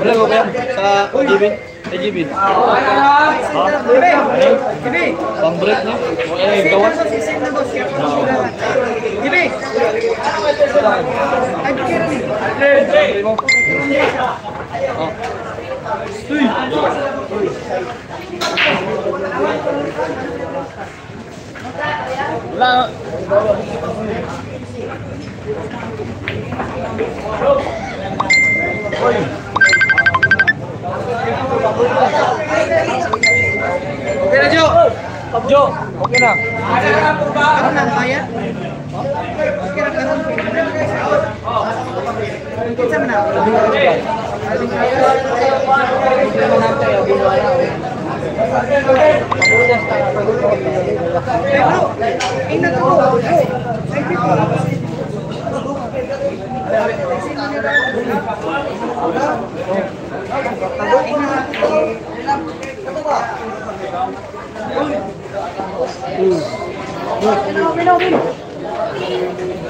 Wala ko kaya sa GB. Sa GB. Pang break na. Gawas. GB. Wala. Okay na, Jo. Jo, okay na. Karon na kaya? Okay na karon. Kita man na.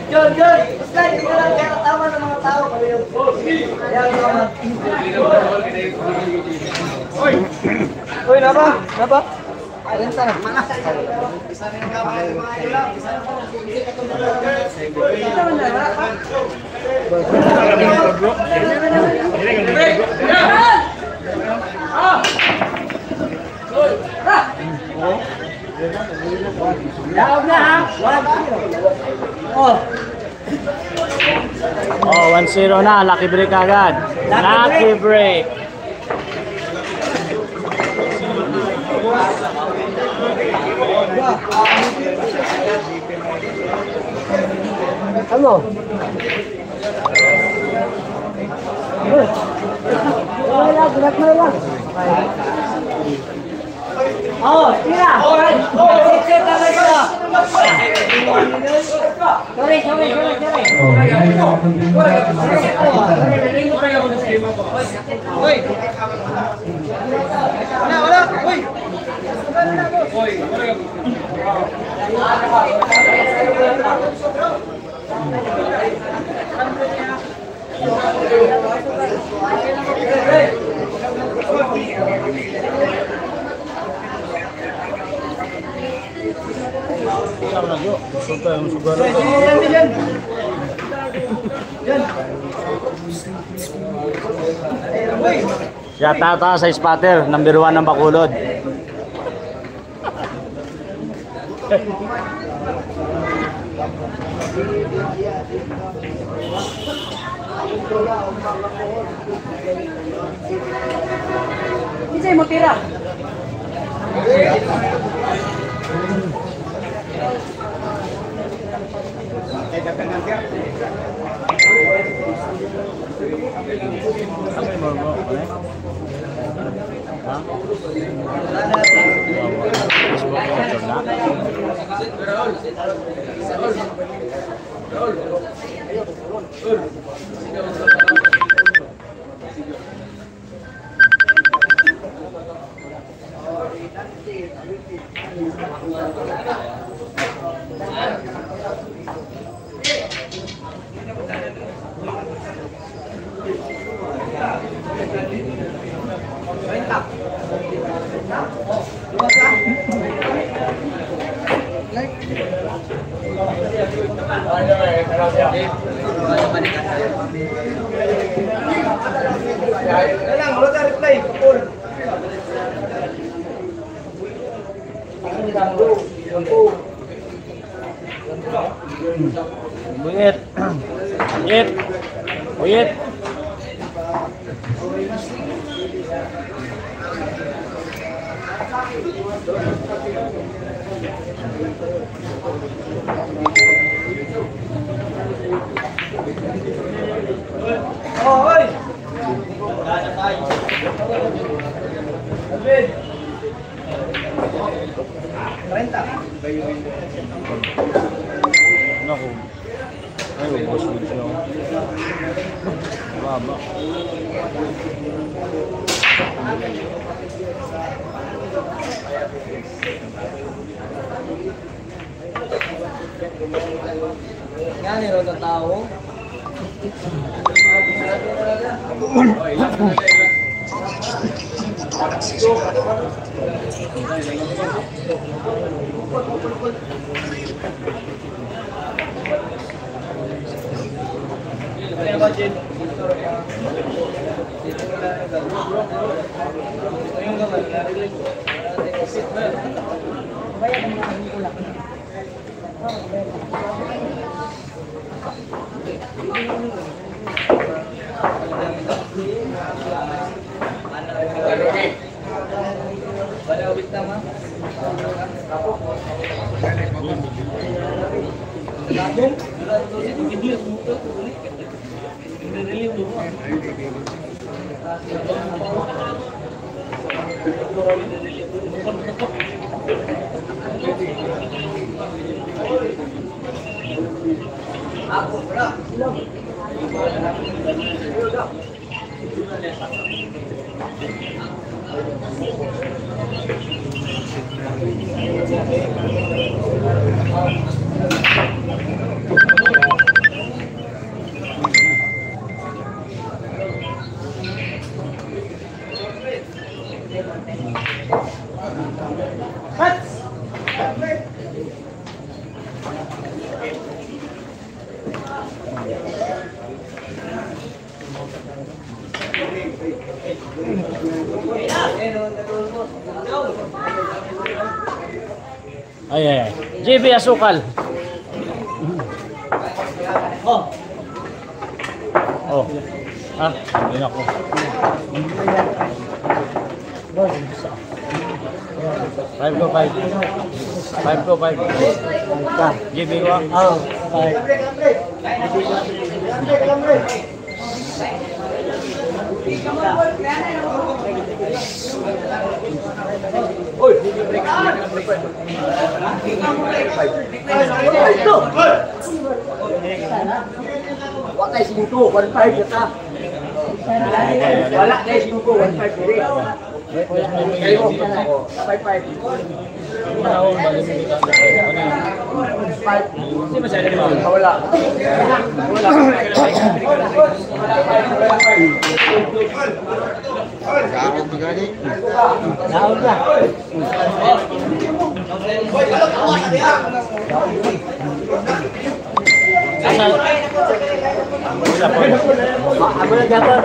John, slide ka lang kaya tama ng mga tao. Uy, napa? Napa? Oh, 1-0 na. Lucky break agad. Lucky break. Ano? Wala, gulat mo lang. Oh, tira. Sige talaga. Sorry. Hoy. Wala. Hoy. Shout out sa spotter, number 1 ng Bacolod. Hindi mo tira. Uyit. Naku. Ay, boss mo siya. Baba. Yan, iro ng tao. Ay, ay, ay. JB Asukal. Oh. Oh. Ah, hindi na ako. 5 ko 5. 5 ko 5. JB ko. Oh. 5. Oy. Wakay 5, 1.5 kita. Wala kay 5, 1.5 diri. Kayo mo 5.5. Ano bali mo dito? Hindi masyado naman. Wala. Wala. Saan magani? Naon ka. Ako na dapat.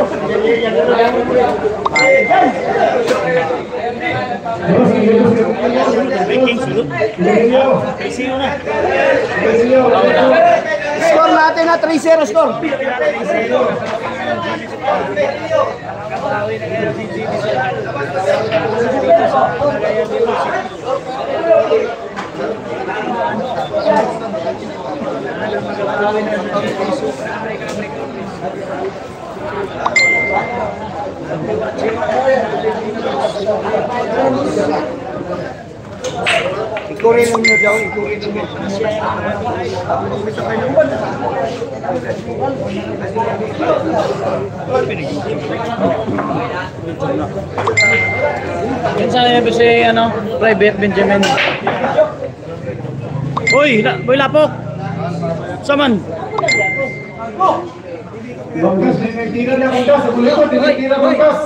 Score natin na 3-0 score. Ikurin ninyo daw, ikurin ninyo. Kinsa na si ano, Private Benjamin. Uy, boy lapok. Saman. Bangkas, tira niya bangkas. Sa bulikot, tira bangkas.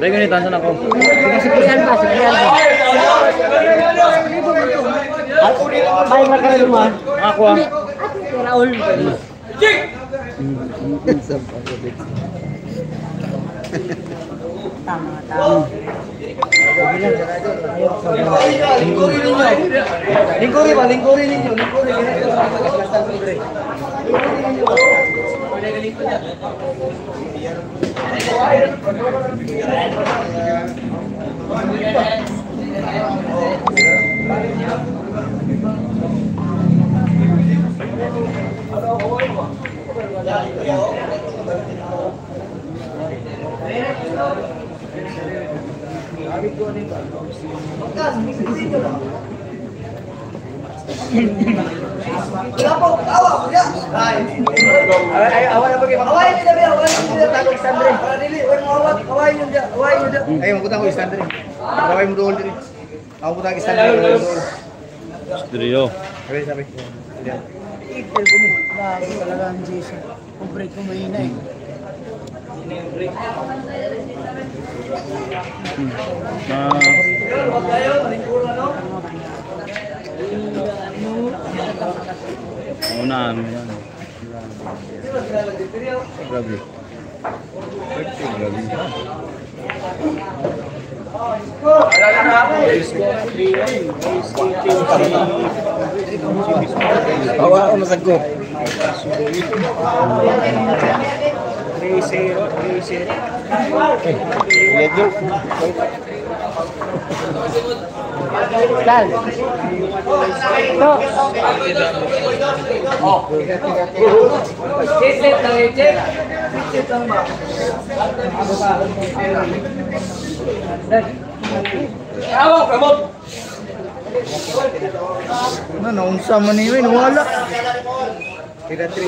Dahil ganito, saan ako? Siklihan pa, siklihan pa. Baik na ka rin mo. Ako ah. Raul. Tama, tama. Lingkuri ninyo. Lingkuri ba? Lingkuri ninyo. Lingkuri. Ayo mo ko standard. Kaway mo doon diri. Ako putang standard. Studio. Sabi. Itel ko ni. Lagi talaga ang Jason. Kung break ko mahina eh. Unahan mo yan. Grabe. Grabe. Bawa ako nasagko. 3-0. Medyo. Dal. Ito. Cheset lang eh, check. Cheset lang ba? Awak, kamot. Naunsa man niyo, wala. Tira 3.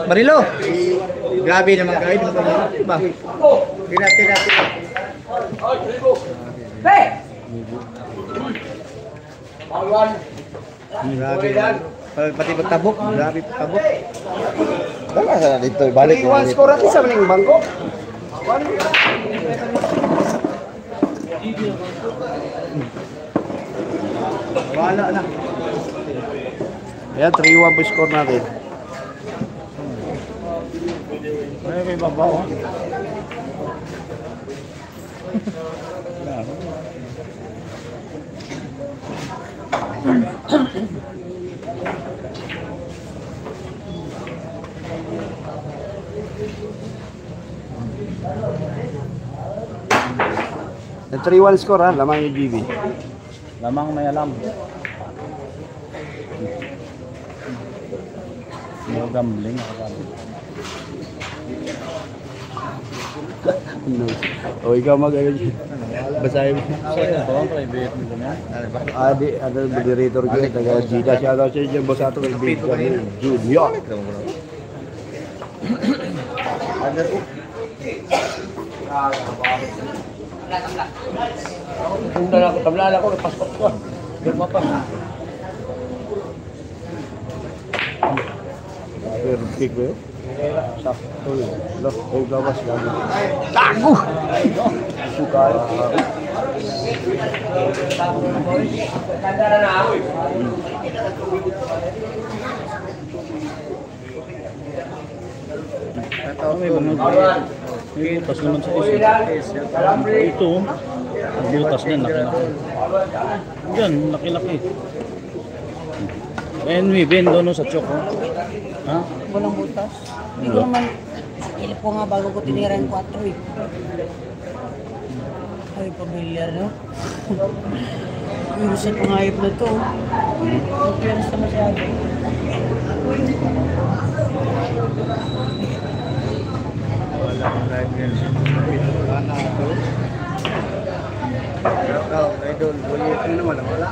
Marilo. Grabe naman kayo, ba? Tira. Hey! Grabe. Pati pagtabok, grabe pagtabok. Wala sana dito. Balik mo. 3-1 score natin sa maning bangko. Wala na. Yan, 3-1 po score natin. Ay, may babaw. The 3-1 score ha, lamang yung GB. Lamang may alam. No gambling. No. O ikaw mag-agad yun. Basahin mo. Ito ang private mo na. Adi, ano, moderator ko, taga Gida. Shout out sa inyo, boss ato, kay Junior. Tablala ko, passport ko. Lumapas. Perfect ba yun? Sakto yun. Look, ay gawas lagi. Tago! Sukay. May bumag. May butas naman sa isa. Ito, butas na, laki-laki. Yan, laki-laki. And may bendo no sa choco. Ha? Walang butas. Hindi ko naman, ilip ko nga bago ko tinira yung 4 eh. Ay, pamilyar no? Yung sa pangayip na to. Mag-clearance na masyado. Wala kang live yan. Wala na ito. Shout out, idol. Bulit na naman, wala.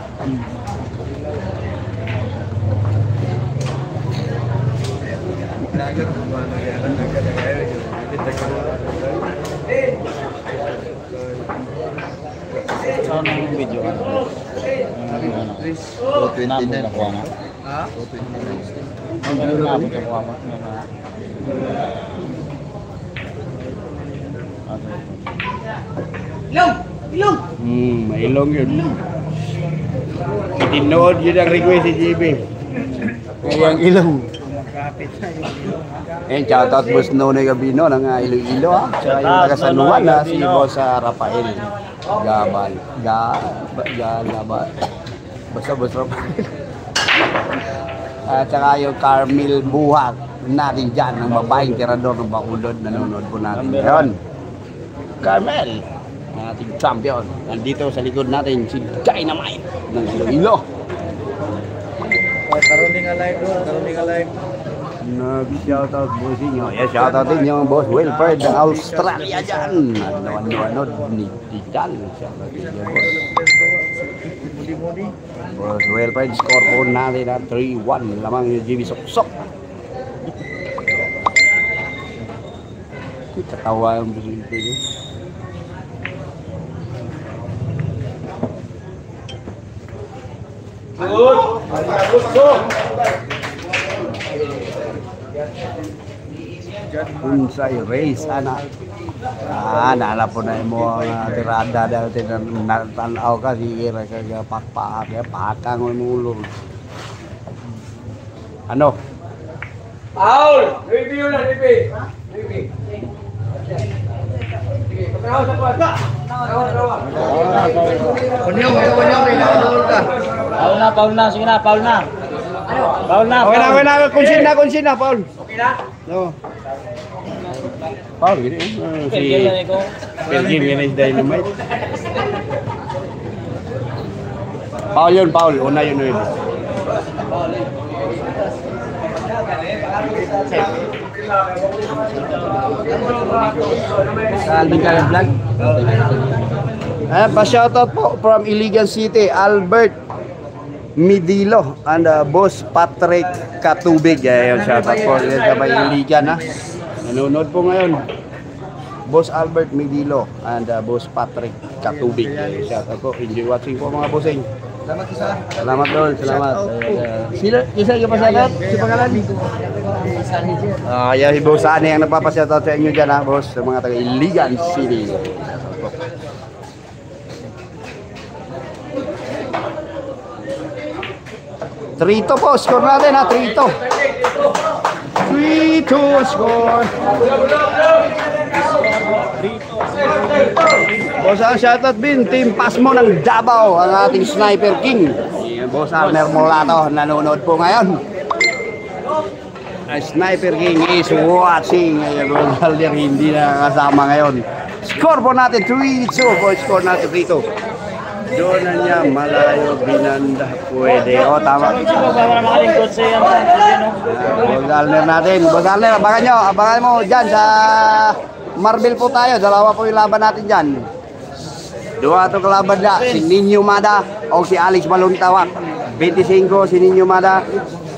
Saan ang video? Nabot na kuha nga. Ha? Nabot na kuha nga. Ilong! May ilong yun. Tinood yun ang request si JB. Ang ilong. Eh, shoutout boss Nonoy Gabino ng Iloilo ha. Tsaka yung taga San Juan na si boss Rafael Gabal. Basta boss Rafael. At saka yung Carmel Buhak natin dyan, ang babaeng tirador ng Bacolod, nanonood po natin ngayon. Carmel, ating champion. Nandito sa likod natin si Dynamite ng Iloilo. Tarunding alive bro, tarunding alive. Nag-shoutout boss inyo. Yes, shoutout din yung boss Wilfred ng Australia dyan. Ano ni Tijan. Shoutout din yung boss. Boss Wilfred, score po natin na 3-1. Lamang yung GB Sok-Sok. Katawa yung boss Wilfred. Good! Unsay race, ana. Nala po na mo ang tirada dahil tanaw ka, sige, pakpak, pakang mo ulo. Ano? Paul! Review na, review. Review. Sige, pagkakas sa pwede. Kunyong, may nakadol ka. Paul na, sige na, Paul na. Paul na. Okay na, konsin na, Paul. Okay na? No. Paul, gini. Pergin, gini is dynamite. Paul, una yun. Vlog. Pa-shoutout po from Iligan City, Albert Midilo and Boss Patrick Katubig. Ayun, shoutout po sa may Iligan, ha. Nanonood po ngayon. Boss Albert Midilo and Boss Patrick Katubig. Shoutout po. Enjoy watching po mga bossing. Salamat Dol, salamat. Sino? Isa yung pasalat? Si pangalan? Yan si Boss Ani ang nagpapashoutout sa inyo dyan, ha, boss, sa mga taga Iligan City. Trito po, score natin, ha, Trito. 3-2 score. Boss, ang shoutout din, Team Pasmo ng Davao, ang ating Sniper King. Boss Arner Molato, nanonood po ngayon. Sniper King is watching. Boss Arner hindi na kasama ngayon. Score po natin, 3-2 po, score natin dito. Doon na niya, malayo, binanda, pwede. O, tama. Boss Arner natin. Boss Arner, abangan mo dyan sa Marvel po tayo. Dalawa po yung laban natin dyan. Dua ito kalaban na, si Ninyo Mada o si Alex Baluntawak. 25 si Ninyo Mada,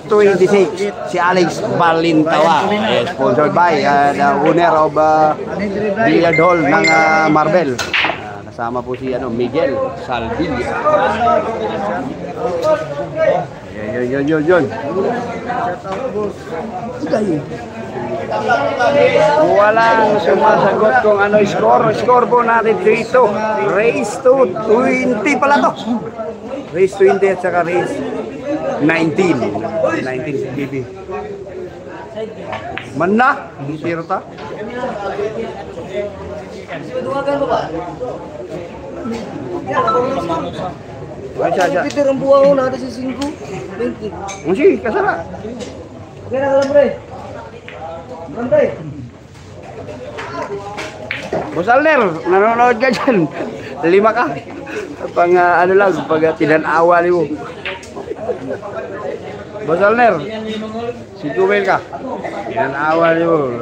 26 si Alex Balintawak. Sponsored by the owner of Billiard Hall ng Marvel. Kasama po si Miguel Salvilla. Yun. Walang sumasagot kung ano score. Score po natin dito. Race to 20 pala to. Race 20 at saka race 19. 19 si GB. Mana? Zero ta? Peter ang buwan ko natin sa 5. 20. Masih, kasara. Okay na kalam, pre. Bantay. Boss Alner, nanonood ka dyan. 5 ka. Pang ano lang, pag tinanawa mo. Boss Alner, si Kumel ka. Tinanawa mo.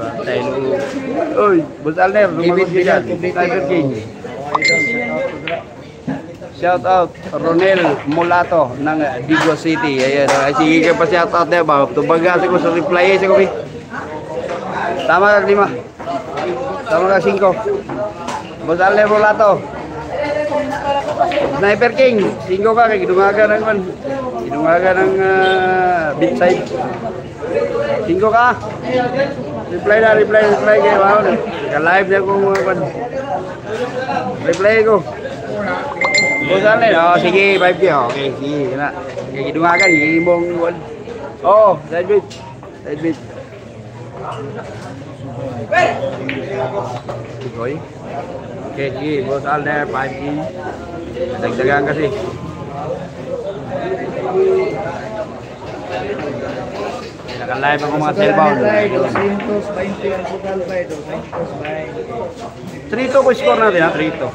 Uy, Boss Alner, lumagot ka dyan. Sniper King. Shout out Ronel Molato ng Digwa City. Ayan, sige ka pa shout out na ba? Tubaga ko sa reply sa kopi. Tama ka 5. Tama ka 5. Boss Alner Molato. Sniper King, 5 ka kay gidungaga ng beat side. 5 ka. Reply kay wow na. Ka-live na ko reply ko. Boss Alner, sige, 5K. Okay, sige na. Kay gidungagan imong side beat. Okay, sige, Boss Alner, 5K. Dagdagan kasi. Naka-live ako mga cellphone. 3-2 po score natin, ha? 3-2.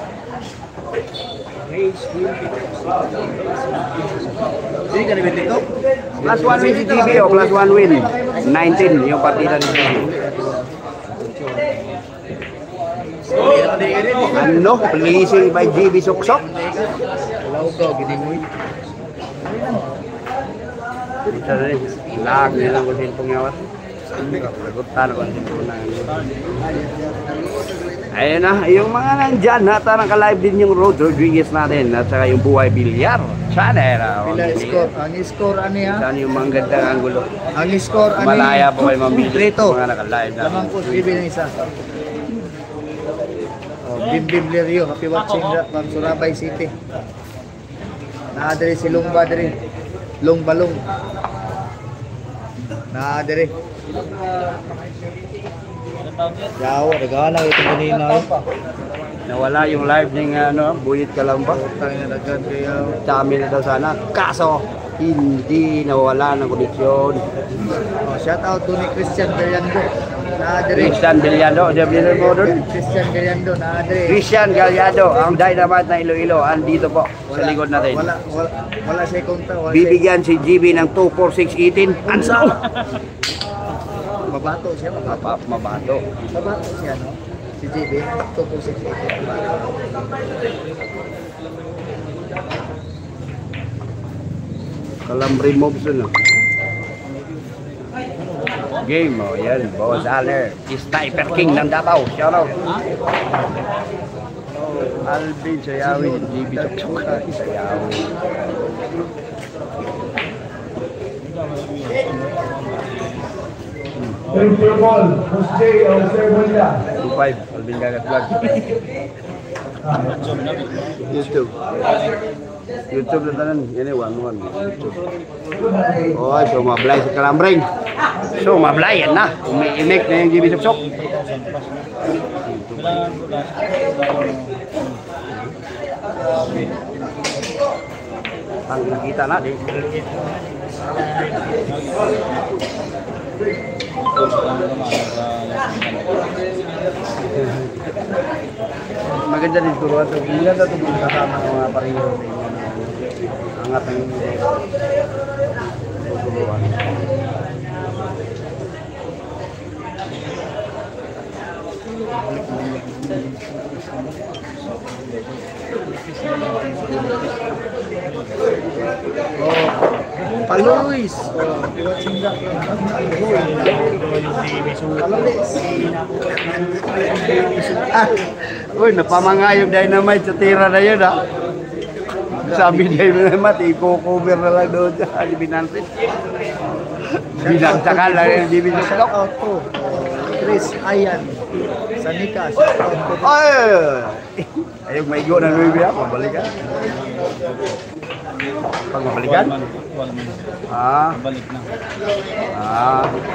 Plus 1 win si GB o plus 1 win. 19 yung partida ni GB. Ano? Pleasing by GB Suksok. Ito rin. Lag nilang kung silpong yawat. Lagutan ako. Ayun na, yung mga nandyan, nata naka-live din yung Rod Rodriguez natin at saka yung Buhay Bilyar. Sana Pila score. Ang score ano yan? Sana yung mga gandang angulo. Ang score ano? Malaya po kayo mamili. Trito. Mga naka-live na. Lamang po, bibili ng isa. Oh, Bim Lerio, happy watching that from Surabaya City. Naadere si Lungba dere. Lungbalong. Naadere. Yawa, nagana ito kanina. Nawala yung live ng Buyit Kalamba. Tayo na agad kaya. Dami na daw sana. Kaso, hindi nawala ng koneksyon. Oh, shout out to ni Christian Galiando. Naadere. Christian Gallardo, Jablino mo doon. Christian Galiando, naadere. Christian Gallardo, ang dynamite na Iloilo, andito po sa likod natin. Wala siya konta. Bibigyan si GB ng 24618. Ansaw! Mabato siya, mabato. Mabato. Mabato siya, no? Si JB, 246. Calambre moves no. Game mo, yan. Boss Aller. Sniper King ng Davao. Shout out. Alvin Sayawi. GB Chokchok. Sayawi. Triple ball, Jose Osebulla. 2-5. Alvin Gagat Vlog. YouTube. YouTube na tanan. Yan eh, 1-1. YouTube. Oh, so mablay sa Kalambring. So mablay, yan na. Umiimik na yung GB Chokchok. Ang nakita natin. Maganda din turuan ito. Maganda ito kasama ng mga pariyo. Angat ang turuan. Paluis. Uy, napamanga yung dynamite sa tira na yun ha. Sabi dynamite, i-cover na lang doon sa Binansin. Binagsakan lang yung GB Chokchok. Out po. Chris Ayan. Sa Nika. Shout out po. Ay! Ayong may go na Nuevo ako, balikan. Pag mabalikan? Ah. Balik na. Ah. Balik.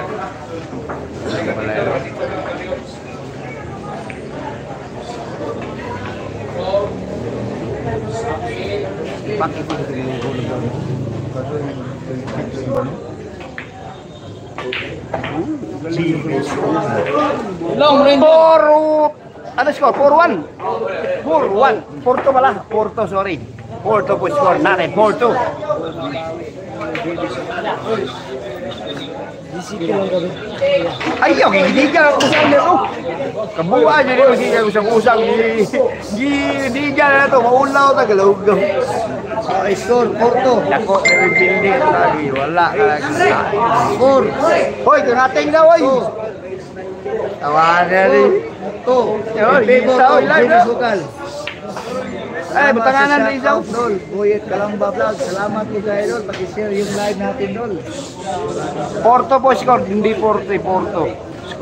Bakit ito Long range. Ano score? 4-1. 4-1. Porto pala. Porto, sorry. Porto po score natin. 4-2. Ayaw, hindi ka usang nito. Kabuhaan niya rin, hindi ka usang-usang. Hindi ka na ito. Maulaw na galawag. Score, Porto. Lako, hindi lagi. Wala ka lagi. Score. Hoy, kanating na, hoy. Tawanan na rin. To. Isaw, ilan na? Sukal. Ay, butanganan na isaw. Dol, Buyit Kalamba Vlog. Salamat po kayo, Dol. Pag-share yung live natin, Dol. Porto po score, hindi Porto, Porto.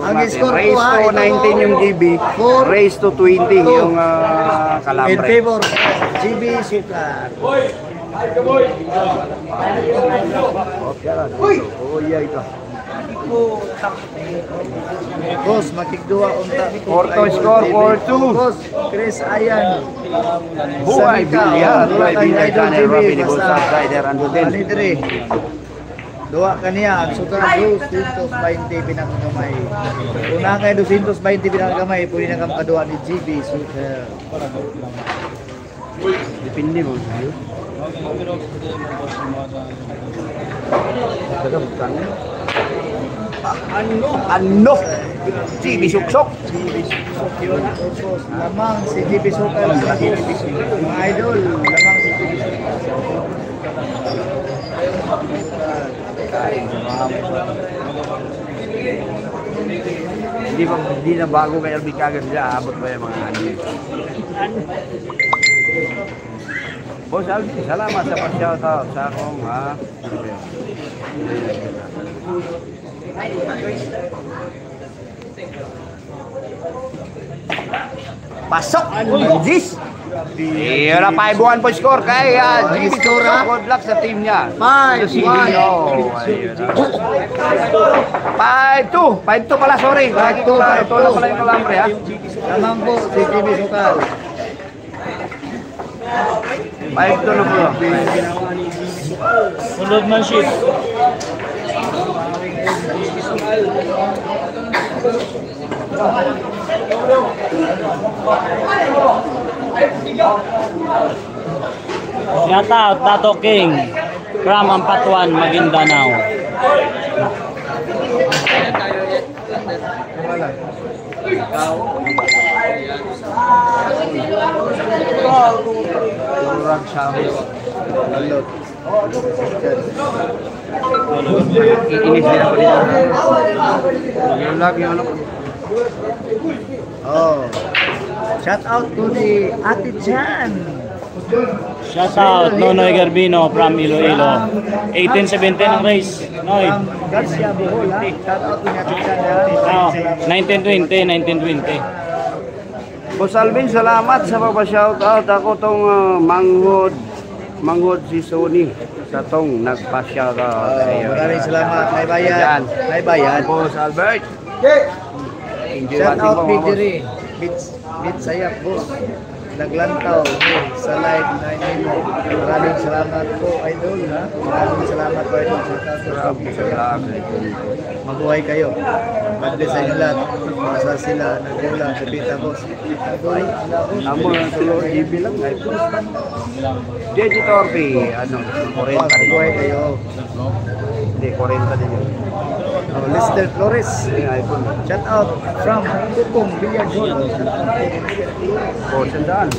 Ang score Race po, to 19 yung GB, race to 20 yung In Calambre. favor, GB Sukal. Oh, yeah, ito. Boss, makikduwa unta. Porto score, 4-2. Boss, Chris Ayan. Buhay, Bilyar. Buhay, Bilyar. Idol Channel, GB, Robin, Ibon, basta. Subsider, ando din. Alidre. Dua kaniya, ang suka 220 pinakagamay. Kung na kayo 220 pinakagamay, pwede na kang kadua ni GB. Depende mo. Ano? GB Chokchok. Lamang si GB Sukal sa mga idol. Lamang si GB Sukal. Hindi na bago kay Alvin kagad sila, abot pa yung mga ano. Boss Alvin, salamat sa pag-shoutout sa akong pasok! Jis! Yun na 5-1 po score kay Jimmy Tura. Good luck sa team niya. 5-1. 5-2 pala, sorry. 5-2 pala yung kalambre ha. Tamang po, si Jimmy Sukal. 5-2 na po. Sunod man shift. Shout out Tato King from Ampatuan, Maguindanao. Turang sabi. Lalot. Iinis din ako dito. Yung lagi yung ano. Oh. Shout out to the Ate Jan. Shout out Nonoy Garbino from Iloilo. 18-17 ang race. Noy. From Garcia Bohol, ha? Shout out to the Ate Jan. 19-20. Boss Alvin, salamat sa pagpa-shoutout. Ako tong manghod si Sony sa tong nagpa-shoutout. Maraming salamat. May bayad. May bayad. Boss Albert. Shout out Bidiri. Bit sayap po. Naglantaw sa live na inyo. Maraming salamat po, idol, ha? Maraming salamat po, idol. Mabuhay kayo. God bless sa inyo lahat. Masa sila nagula sa Pita Boss. Mabuhay. Amo ang tulo, GB lang. JG Torpe, ano, 40 din. Mabuhay kayo. Hindi, 40 din yun. Oh, Lester Flores. iPhone. Shout out from Tukong Billiard Hall. Oh, sandaan.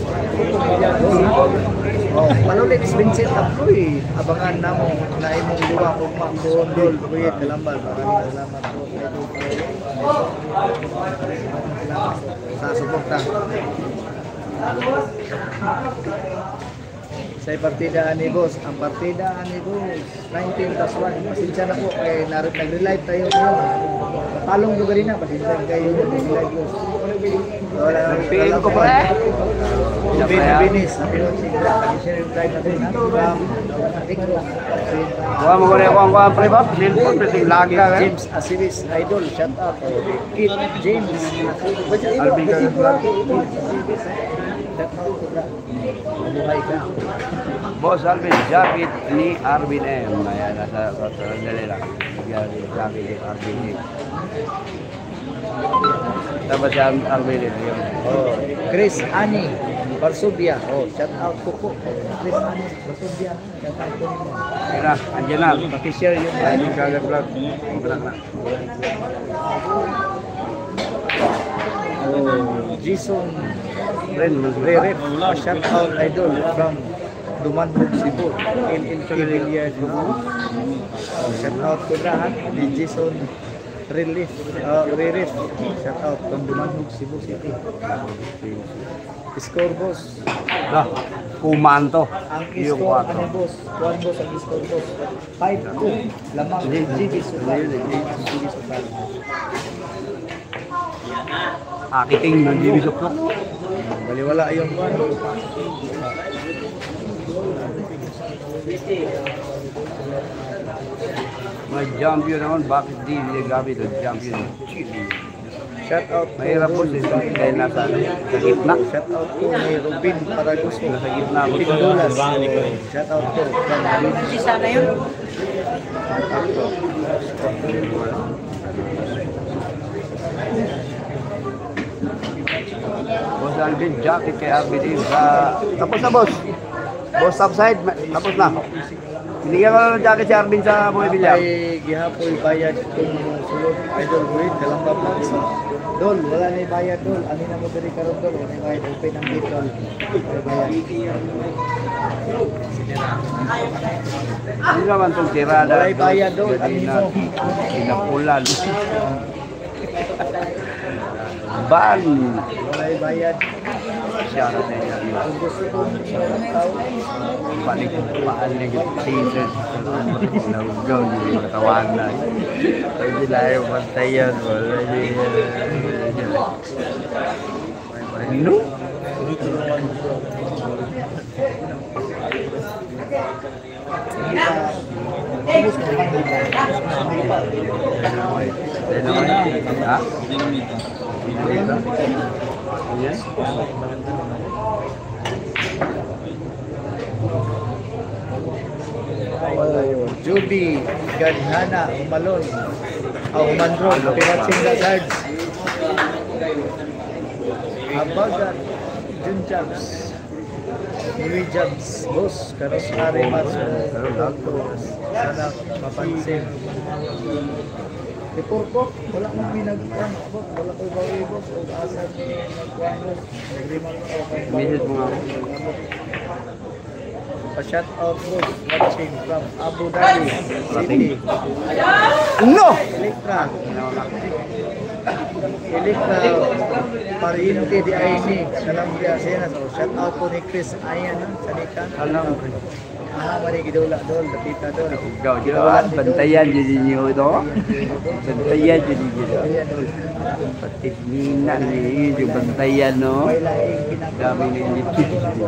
Oh, manulit Vincent Aploy. Abangan namo na imong duwa ug makondol kuyet kalambal. Maraming salamat po. Sa suporta. Sa partida ni Boss, ang partida ni Boss 19+1. Pasensya na po kay nag-relive tayo ngayon. Talong lugar na, pasensya kayo nag-relive Boss. Wala nang Piliin ko pre. Binis, na pinunsi nila. Pag-share yung drive natin ha. Kuha mo ko na yung kuha pre ba? Cellphone, pre, lagi ka. James Asilis, idol, shout out. Kid James. Alvin ka. Mabuhay ka. Boss Alvin, jacket ni Arvin M. Ayan, nasa dali lang. Jacket ni Arvin M. Tapos si Arvin M. Yun. Oh, Chris Ani Barsubia. Oh, shout out ko po. Chris Ani Barsubia. Shout out ko nimo. Ayan na, andyan na. Paki-share yung Ayan yung kagat vlog. Magalak na. Oh, Jason Ren, Rerep. Shout out idol from Dumanhog, Cebu. LLK Billiard. Shout out ko na ha. Ni Jason Rerep. Shout out from Dumanhog, Cebu City. Score boss. Dah, kumanto. Ang Yung score kwato. ano boss? Kuan boss ang score boss. 5-2. Lamang GB Sukal. GB Sukal. Akiting ng Jimmy Suktok. Baliwala yung kuan. May champion naman, bakit di gamit ang champion? Shout out to Mahirap po Rul. dahil nasa sa gitna. Shout out to may Robin Paraguso. Nasa gitna po. Pindulas. Shout out to Si sana yun. Boss Alvin, jacket kay RBD sa... Tapos na boss. Boss upside, tapos na. Binigyan ko na ng jacket si Arvin sa mga bilyar. Ay gihapoy bayad kung sulod idol buhit kalambab lang sa Dol, wala na bayad dol. Ano na mo diri karon dol? Wala na bayad open ang gate dol. Hindi naman itong tirada. Wala bayad dol. Ano mo? Pinapulan. Ban. Walay bayad. Siya na tayo. Kung gusto kong tao, Balik paalik teaser. Nagaw yung katawan na. Hindi lang yung bantayan. Wala no? Ha? Yes. Juby, Gadhana, Umalon, Umanron, Piratsing Lazards, Abagat, Junjabs, Louis Jabs, Boss, Karos Arimas, sana mapansin. Report po, wala nang minagkuhan po, wala ko bawi boss, o asal nagkuhan boss, nagrimang okay. Message mo nga. Pa-shout out boss, watching from Abu Dhabi City. Ano? Electra. Electra Pariente di Aini. Salam dia sena. So shout out po ni Chris Ayan sa Nikan. Alam. Mari gidula dol, dapita dol. Ikaw, jalan bantayan jadi niyo ito. Bantayan jadi gitu. Patik minan ni yung bantayan no. Dami ni dito.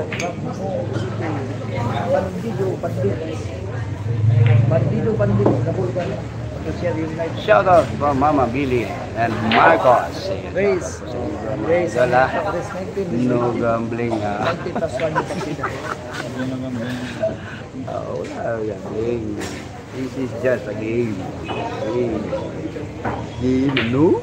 Bandido, nabul ka na. Social Unite. Shout out from Mama Billy and Marcos. Race. Wala. No gambling ha. Oh, wala gambling. This is just a game. Game, no?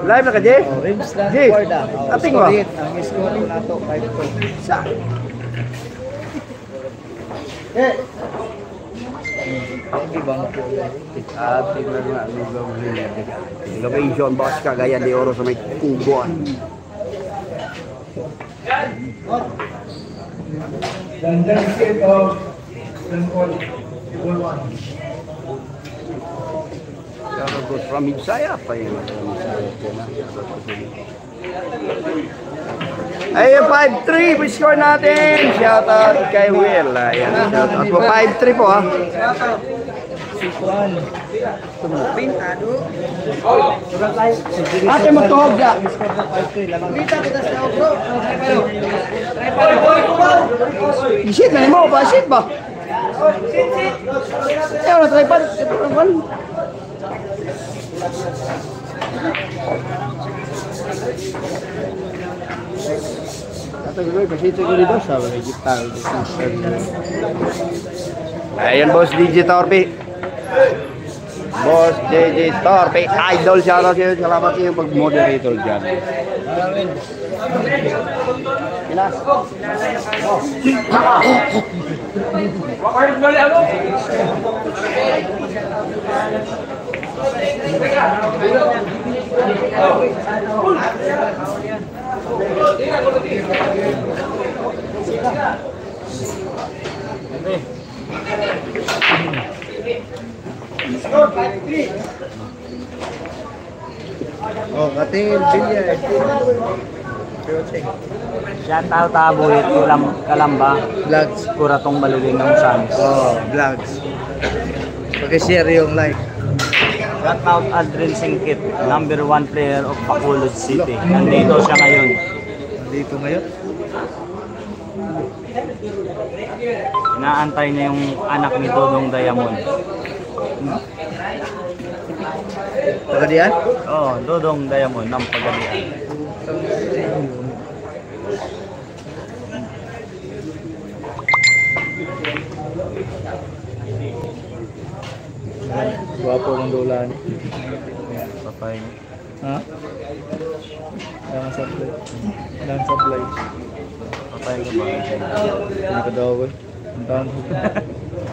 Live na ka, Jay? Rims lang Jay, Corda. ating mo. Ang score nato 5-2. Sa? Hindi bang Ating lang nga, no gambling. Innovation boss ka, gaya de oro sa may kugon. London State of Bengal, Equal One. Pero goes from Ibsaya pa yun. Ayun, 5-3 po score natin. Shout out kay Will. Ayan, shout out po. 5-3 po ha. Ate matuhog ya. Shit na mo ba? Shit ba? Ayaw na tripod. Ayan, Boss DJ Torpe. Boss DJ Torpe, idol siya na siya. Salamat sa iyong pag-moderator dyan. Kilas. Oh, Katil, Bilya. Shout out Abuhit, Kalamba, Vlogs. Kuratong Maluling ng Sans. Oh, vlogs. Pag-share yung like. Shout out Aldrin Singkit, #1 player of Bacolod City. Nandito siya ngayon. Dito ngayon. Inaantay niya yung anak ni Dodong Diamond. Pagadian? Oo, Dodong Diamond ng Pagadian. Guwapo ng dolan. Papay. Ha? Lang supply. Lang supply. Papay ka ba? Hindi ka daw ko. Ang taon ko.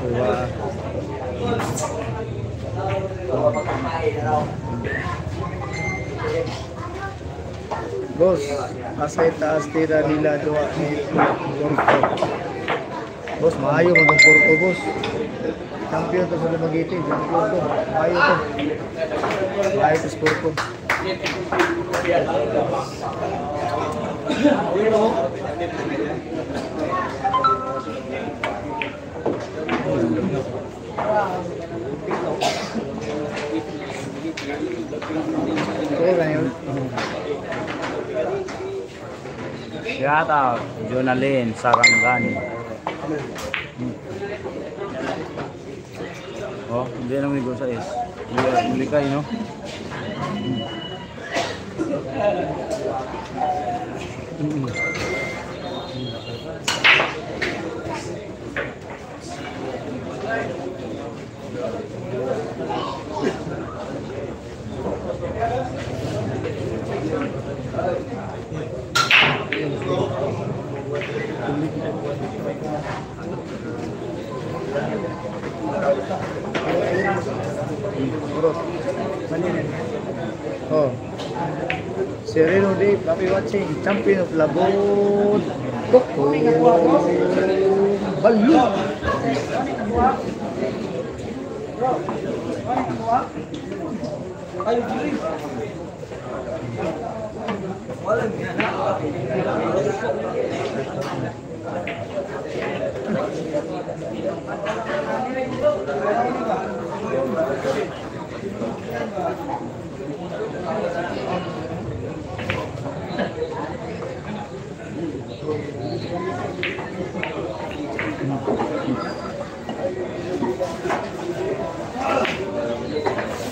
Diba? Boss, asay taas tira nila doa ni Porto. Boss, maayo mo ng Porto, boss. Champion to sa Dumaguete, champion to. Maayo to. Maayo to sa Porto. Okay na yun. Shout out, Jonalyn Sarangani. Oh, hindi na may go sa is. Hindi kayo, no? Oh. Sereno Day, happy watching. Champion of Labon. Doko. Balo.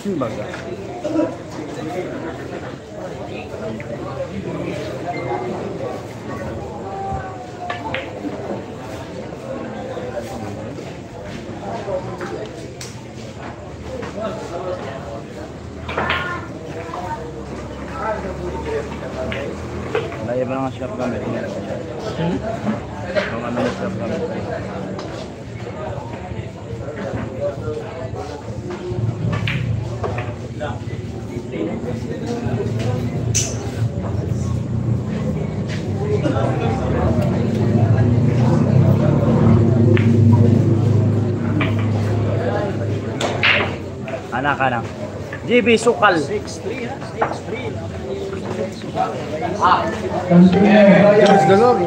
Simbaga. Laya ba nga shop gamit? Ang ano na shop gamit? Anak. GB Sukal. 6-3 ha? 6-3. George Galor.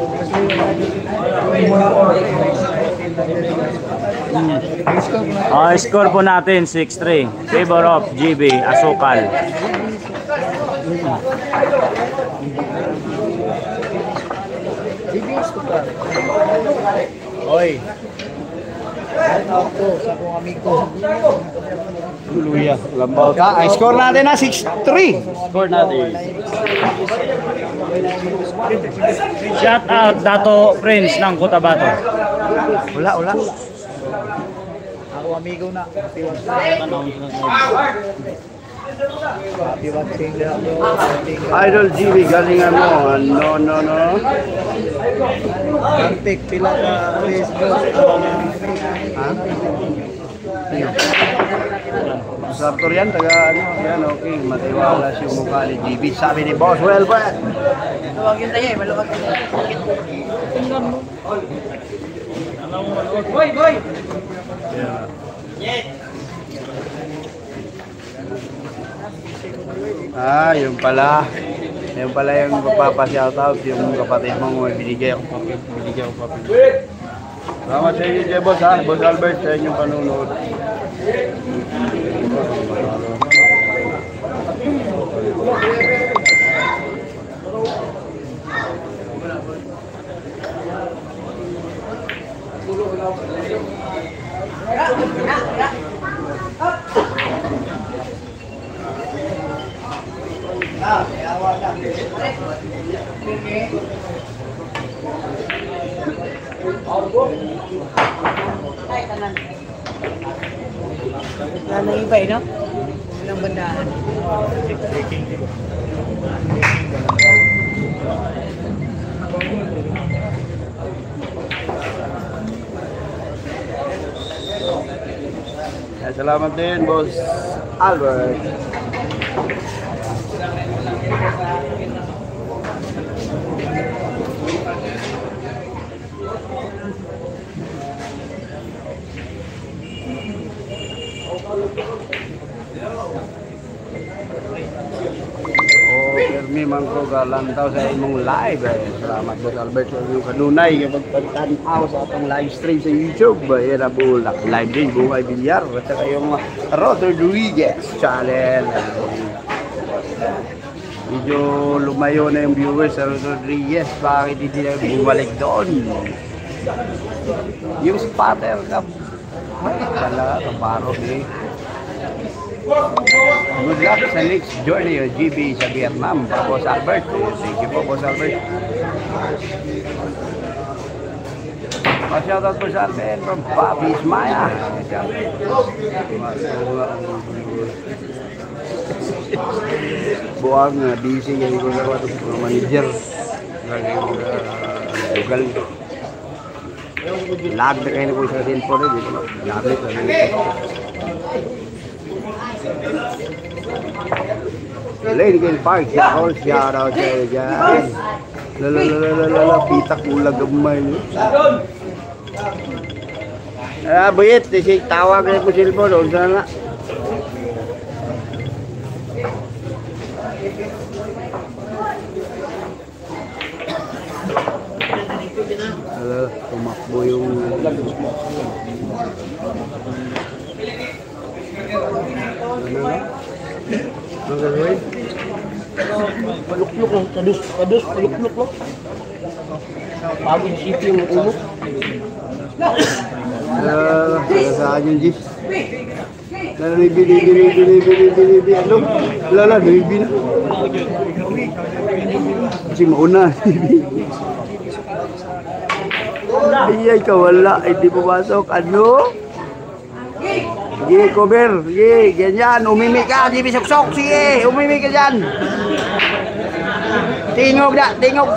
Score po natin 6-3. Favor of GB Asukal. Bibis ko pa. Oy. Shout out to sa akong amigo. Luya, lambaw ka. Ay, score natin na 6-3. Score natin. Shout out Dato Prince ng Cotabato. Wala. Ako amigo na. Happy watching. Idol GB, galingan mo. No. Antik pila ka Facebook. Ha? Sa Korean, taga ano, yan, okay. Matiwala siya mukha ni GB. Sabi ni Boss Welbert. Tawagin tayo eh, maluwag. Boy! Yun pala. Yun pala yung magpapa-shoutout, yung kapatid mo may binigay ako papel. Salamat sa inyo, Boss ha. Boss Albert, sa inyong panunood. Wala nang iba eh, no? Walang bandahan. Salamat din, Boss Albert. Permi mangko galantaw sa imong live eh. Salamat Boss Albert sa inyong kanunay kapag pagtanaw sa atong live stream sa YouTube. Yan ang bulak live din Buhay Bilyar at saka yung Rodriguez channel. Medyo lumayo na yung viewers sa Rodriguez. Bakit hindi na bumalik doon? Yung spotter ka talaga kaparo eh. Good luck sa next journey of GB sa Vietnam, Boss Albert. Thank you po, Boss Albert. Shoutout po sa Albert from Bobby Ismaya. Buang busy yung manager. Dugal. Lag na kayo na po sa cellphone. Lag na. Lincoln Park, shout out kayo dyan. Lalalala, pita kula gamay. Buyit, tawag kayo po silpo doon sana. Tumakbo yung gagawin? Palukluk lang, kadus, palukluk lang. Pagod sipi yung ulo. Saan yung Jeep? Libi, ano? Lala, libi na. Kasi mauna, libi. Ay, kawala, hindi pumasok. Ano? Sige, cover. Sige, ganyan. Umimik ka. Sige, bisok-sok. Sige, umimik ka dyan. Tingog na, tingog.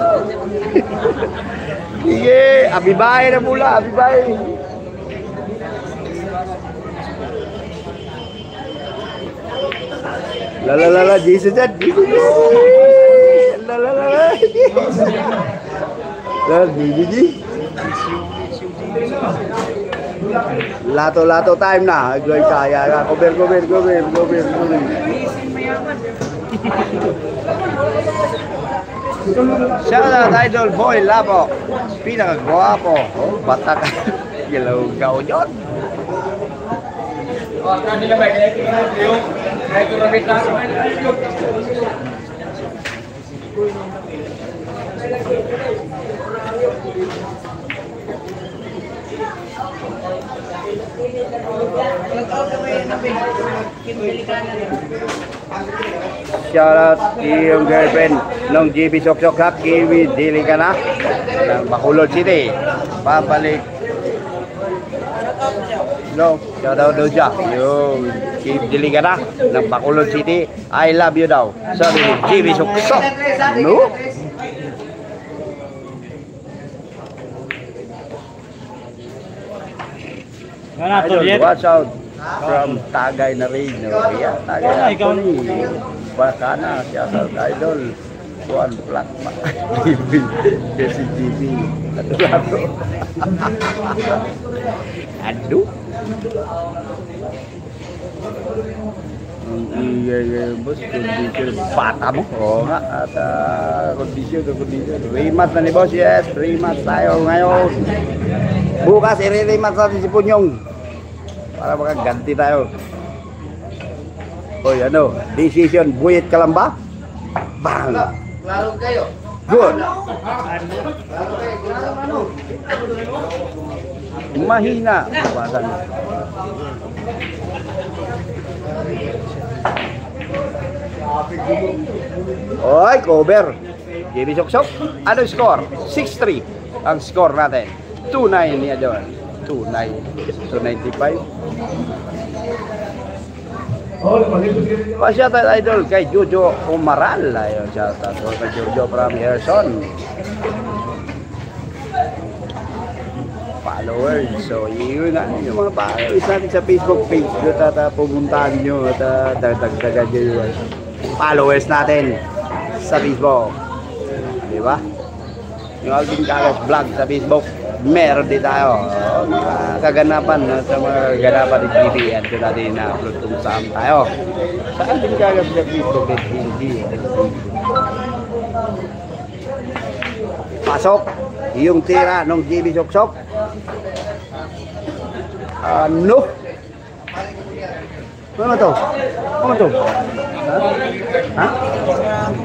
Sige, abibay na mula, abibay. Lalalala, Jesus dyan. Lalalala. Lalalala. Lato time na. Agloy kaya. Cover. Shout out Idol Boy Labo. Pinakagwapo. Bata ka. Gilaw yun. Shout out yung girlfriend ng GB Sok-Sok ha, Kiwi Dili ka na ng Bacolod City. Papalik. No, shout out daw siya yung Kiwi Dili ka na ng Bacolod City. I love you daw. Sabi ni GB Sok-Sok. No? Watch out from Tagay na rin. Yeah, Tagay na ito ni Bakana, siya sa Idol. Juan Platma. BCGB. Lato. Aduh. Bos, kondisi bata mo. Oo nga, at kondisyon. Rematch na ni boss, yes. Rematch tayo ngayon. Bukas, i-rematch natin si Punyong. Para makaganti tayo. Oy, ano? Decision, Buyit ka lang ba? Bang! Klaro kayo. Good. Mahina. Bawasan mo. Oy, cover. JB Sok-Sok. Ano score? 6-3 ang score natin. 2-9 niya doon. 2-9. 295. Pa-shoutout idol kay Jojo Umaral. Ayun, shoutout kay Jojo from Harrison. followers. So, yun na yung mga followers natin sa Facebook page. Doon pumuntahan nyo at dagdagan nyo yung followers natin sa Facebook. Diba? Yung Alvin Cagas Vlog sa Facebook, meron din tayo. Kaganapan sa mga ganapan ni GB at doon natin na-upload kung saan tayo. Sa Alvin Cagas Vlog Facebook at hindi. Pasok yung tira ng GB Soksok. Ano? Ano to? Ano to? Ha?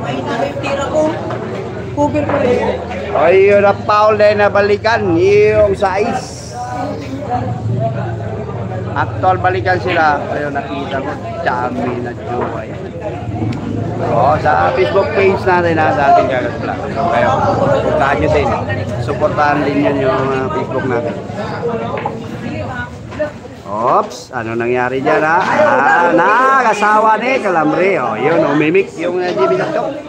May tira ko. Cover ko rin. Ayun na foul na balikan yung size. Actual balikan sila. Ayun nakita ko. Chami na jowa yan. Sa Facebook page natin sa ating Cagas Vlog. So kayo, puntahan nyo din. Supportahan din yun yung Facebook natin. Oops, ano nangyari dyan ha? Nakasawa ni Calambre. Yun, umimik yung GB Soksok.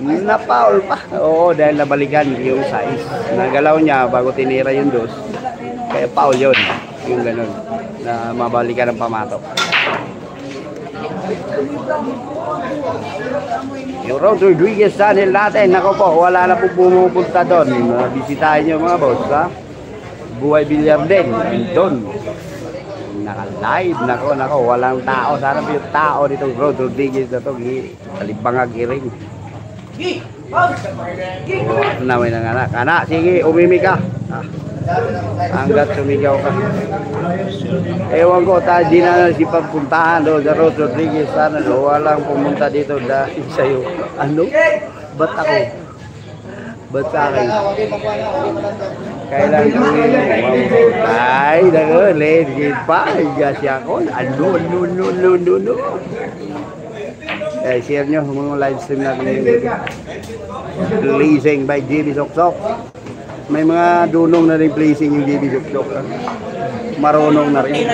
Na-foul pa. Oo, dahil nabalikan yung size. Nagalaw niya bago tinira yung dos. Kaya foul yun. Yung ganun. Na mabalikan ng pamatok. Yung Rod Rodriguez channel natin. Nako po, wala na po pumupunta doon. Bisitahin nyo mga boss, ha? Buhay Bilyar din. Doon. Naka-live. Nako, walang tao. Sana yung tao dito Rod Rodriguez na ito. Talibangag iring. Naway ng anak. Anak, sige, umimi ka. Hanggat sumigaw ka. Ewan ko, di na pagpuntahan doon sa Rod Rodriguez sana. Walang pumunta dito dahil sa'yo. Ano? Ba't ako? Ba't sa akin? Kailan gawin mo? Ay, nag-legit pa. Higas ako. Ano? Share nyo mga live stream natin ngayon. Blazing by GB Soksok. May mga dunong na rin blazing yung GB Soksok. Marunong na rin.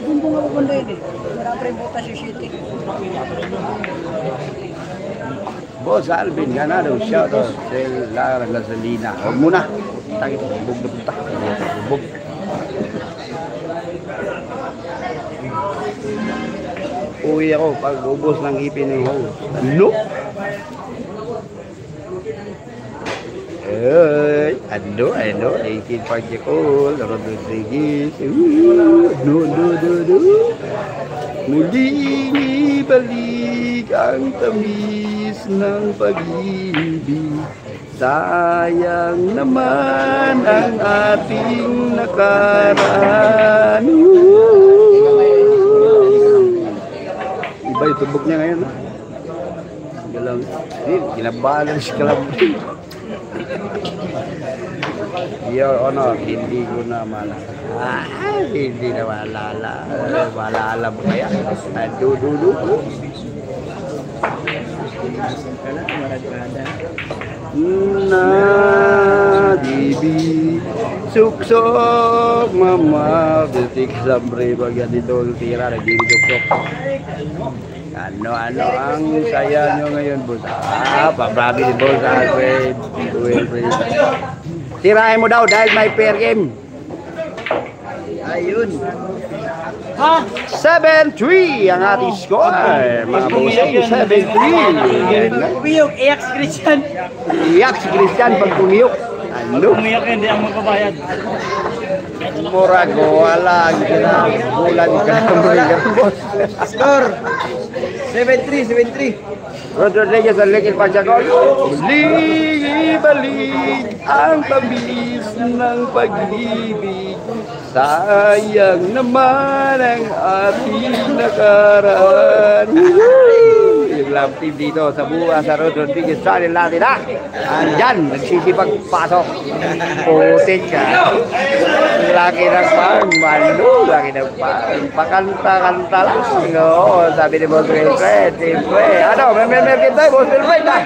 Kung ako kundo yun eh. Marami rin buta si City. Boss Alvin, ganado. Shoutout sa Lara Gasolina. Huwag muna. Takit, bubog na punta. Bubog. Uwi ako pag ubos ng ipin ng hose. Ano? Ano? Ikin Pagjakol, Rod Rodriguez. No. Muling ibalik ang tamis ng pag-ibig. Sayang naman ang ating nakaraan. Iba yung tubog niya ngayon. Galang, kinabalan si Calambre. Your Honor, hindi ko na malala. Hindi na malala. Malala mo kaya. Dudu. GB Soksok mama detik Calambre bagian dito tira na GB Soksok. Ano ang saya nyo ngayon, boss? Pabrabi ni boss Alfred. Tirahin mo daw dahil may fair game. Ayun. 7-3 ang ating score. Mga bossing, 7-3. Kumiyok, iyak si Christian. Iyak si Christian pag kumiyok. Ano? Umiyak yun, hindi ang magbabayad. Murago, wala. Bulan ka ng boss. Score 7-3. Rod Rodriguez ang Lekil Pagjakol. Balik ang tamis ng pag-ibig. Sayang naman ang ating nakaraan. Yung love team dito sa buha sa Rod Rodriguez channel natin ha. Andyan, nagsisipagpasok. Putik ka. Laki ng pang-mano. Laki ng pakanta-kanta lang. Oo, sabi ni Boss Wilfred. Siyempre. Ano, may kita Boss Wilfred ha.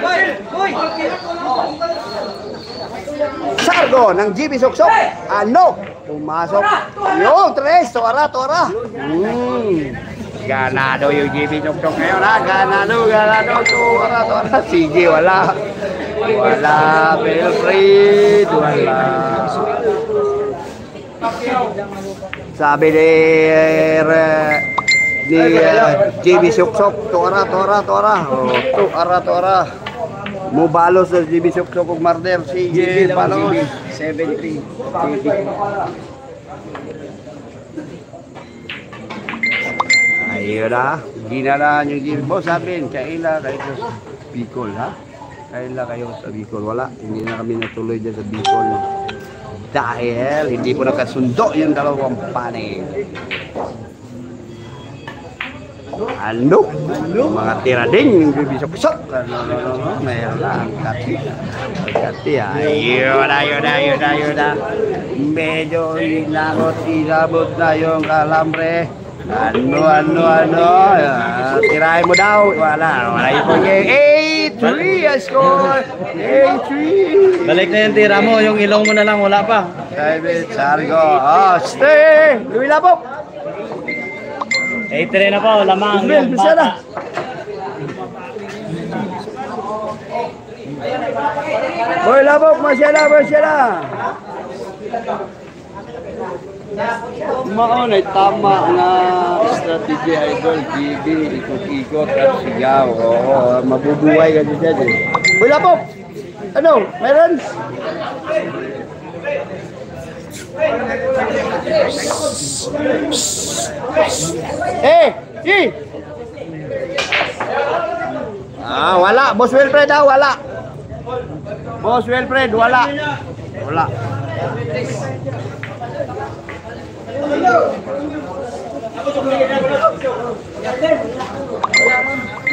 Sargo ng GB Soksok. Ano? Pumasok. Yung, tres. Tora. ganado yung GB Chok-Chok ngayon ha. Ganado. Tora. Sige, wala. Wala, Wilfred. Wala. Sabi ni GB Chok-Chok, tora. Tora. Mubalos sa GB Chok-Chok kung marder. Sige, balos. 7-3. Ayun na, ginaraan yung GB. Boss, sabihin, kaila kayo sa Bicol, ha? Kaila kayo sa Bicol. Wala, hindi na kami natuloy dyan sa Bicol. Dahil hindi po nakasundo yung dalawang panig. Ano? Mga tira din yung GB Chok-Chok. Mayroon na ang kati. Ayun na. Medyo inabot na yung kalambre. Tirahin mo daw. Wala yung pagiging 8-3 ang score. 8-3. Balik na yung tira mo, yung ilong mo na lang, wala pa. David Sargo. Stay! Lumilabok! 8-3 na po, lamang Ismael, yung bisa na. bata. Boy, labok! Masyala! Maon ay tama na strategy idol, GB, ikot-ikot at sigaw. Oo, mabubuhay ka dyan eh. Boy, labok! Ano? Meron? Wala. Boss Wilfred daw, wala. Boss Wilfred, wala. Wala.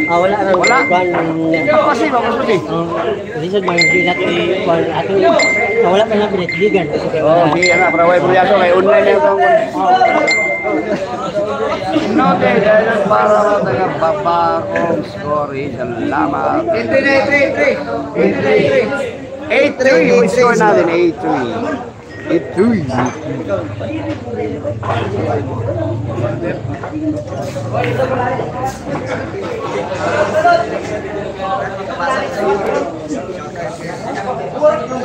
Wala na. Wala. Kasi makusuli. Lisod mga ginat ni Juan ato. Wala pa nga binitigan. Oh, di ana para way proyekto kay online na yung no, dahil para taga babakong score salamat. 8-3 yung score natin, 8-3.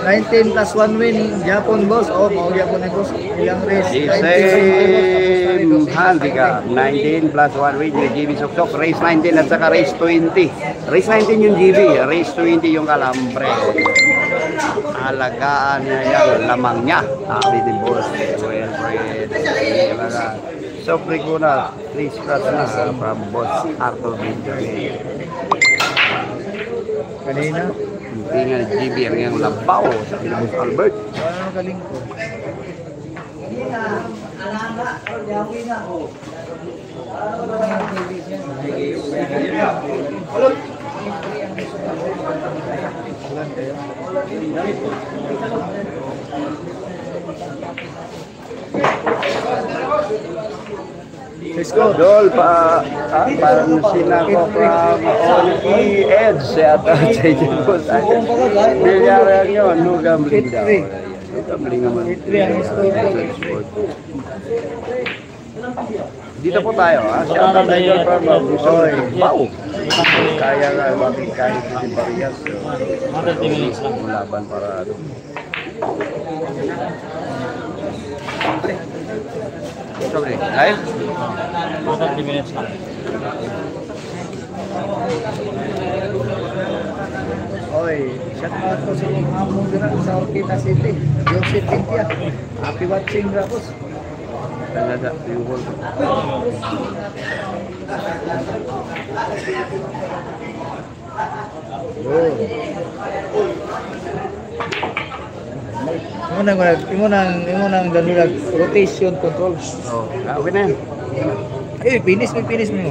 19 plus 1 win, Japon boss. Oh, mau Japon ni boss. Yang race. Same handicap. 19 plus 1 win yung GB Chok-Chok. Race 19 at saka race 20. Race 19 yung GB, race 20 yung kalambre. Alagaan niya yung lamang niya. Sabi ni boss. Wilfred. So, break muna. 3 scratch na from boss Arthur Benjamin. Kanina. Tingnan ni GB ang yung labaw sa Boss Albert. Ano galing ko? Let's go. Dol parang sinako from Only Edge yata sa Boss. Bilyara yun, no gambling daw. No gambling naman. Dito po tayo, ha? Shout out tayo from Busoy. Wow! Kaya nga, bakit kahit si Barrias. 30 minutes lang. Laban para ano. Sorry, ay? 30 minutes lang. Oy, shout out ko sa mga among dira sa Orquita City. Joseph Pintia. Happy watching bro boss. Talaga, yung goal. Imo nang danulag rotation control. Oh, okay na yan. Finish mo.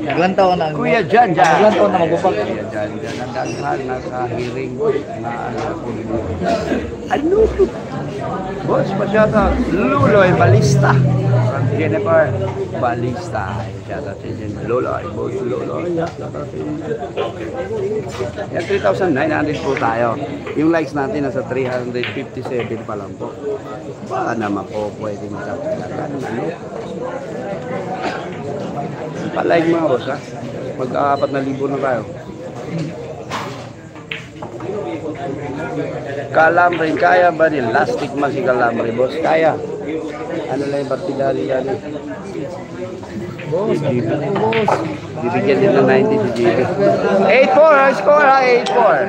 Naglantaw na. Kuya Jan. Naglantaw na magupag. Kuya Jan, nagdaghan, naka-hearing na ano? Boss, masyata, Luloy Balista. From Jennifer Balista. Masyata si Jennifer Luloy. Boss Luloy. Yan, 3,900 po tayo. Yung likes natin nasa 357 pa lang po. Baka naman po pwede magkakalagan. Ano? Palike mga boss ha. Mag-4,000 na tayo. Calambre, kaya ba ni Lastic man si Calambre boss? Kaya. Ano lang yung partidari yan eh. Boss, boss. Bibigyan din ng 90 si JB. 8-4 ang score ha, 8-4.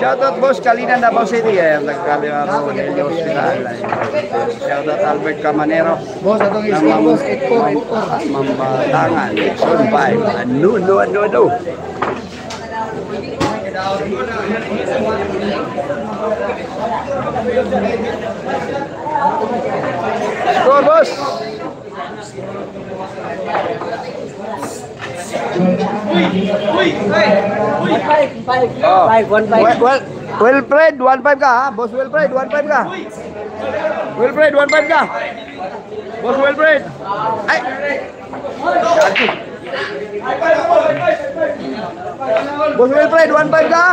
Shoutout boss, Kalina Davao City. Ayan, nagkaliwa ko ng hospital. Shoutout Albert Camanero. Boss, atong score boss, 8-4. Mambatangan, Dixon 5. Ano. Score boss! Wilfred, 1-5 ka ha? Boss Wilfred, 1-5 ka. Wilfred, 1-5 ka. Boss Wilfred. Ay! Boss Wilfred, 1-5 ka.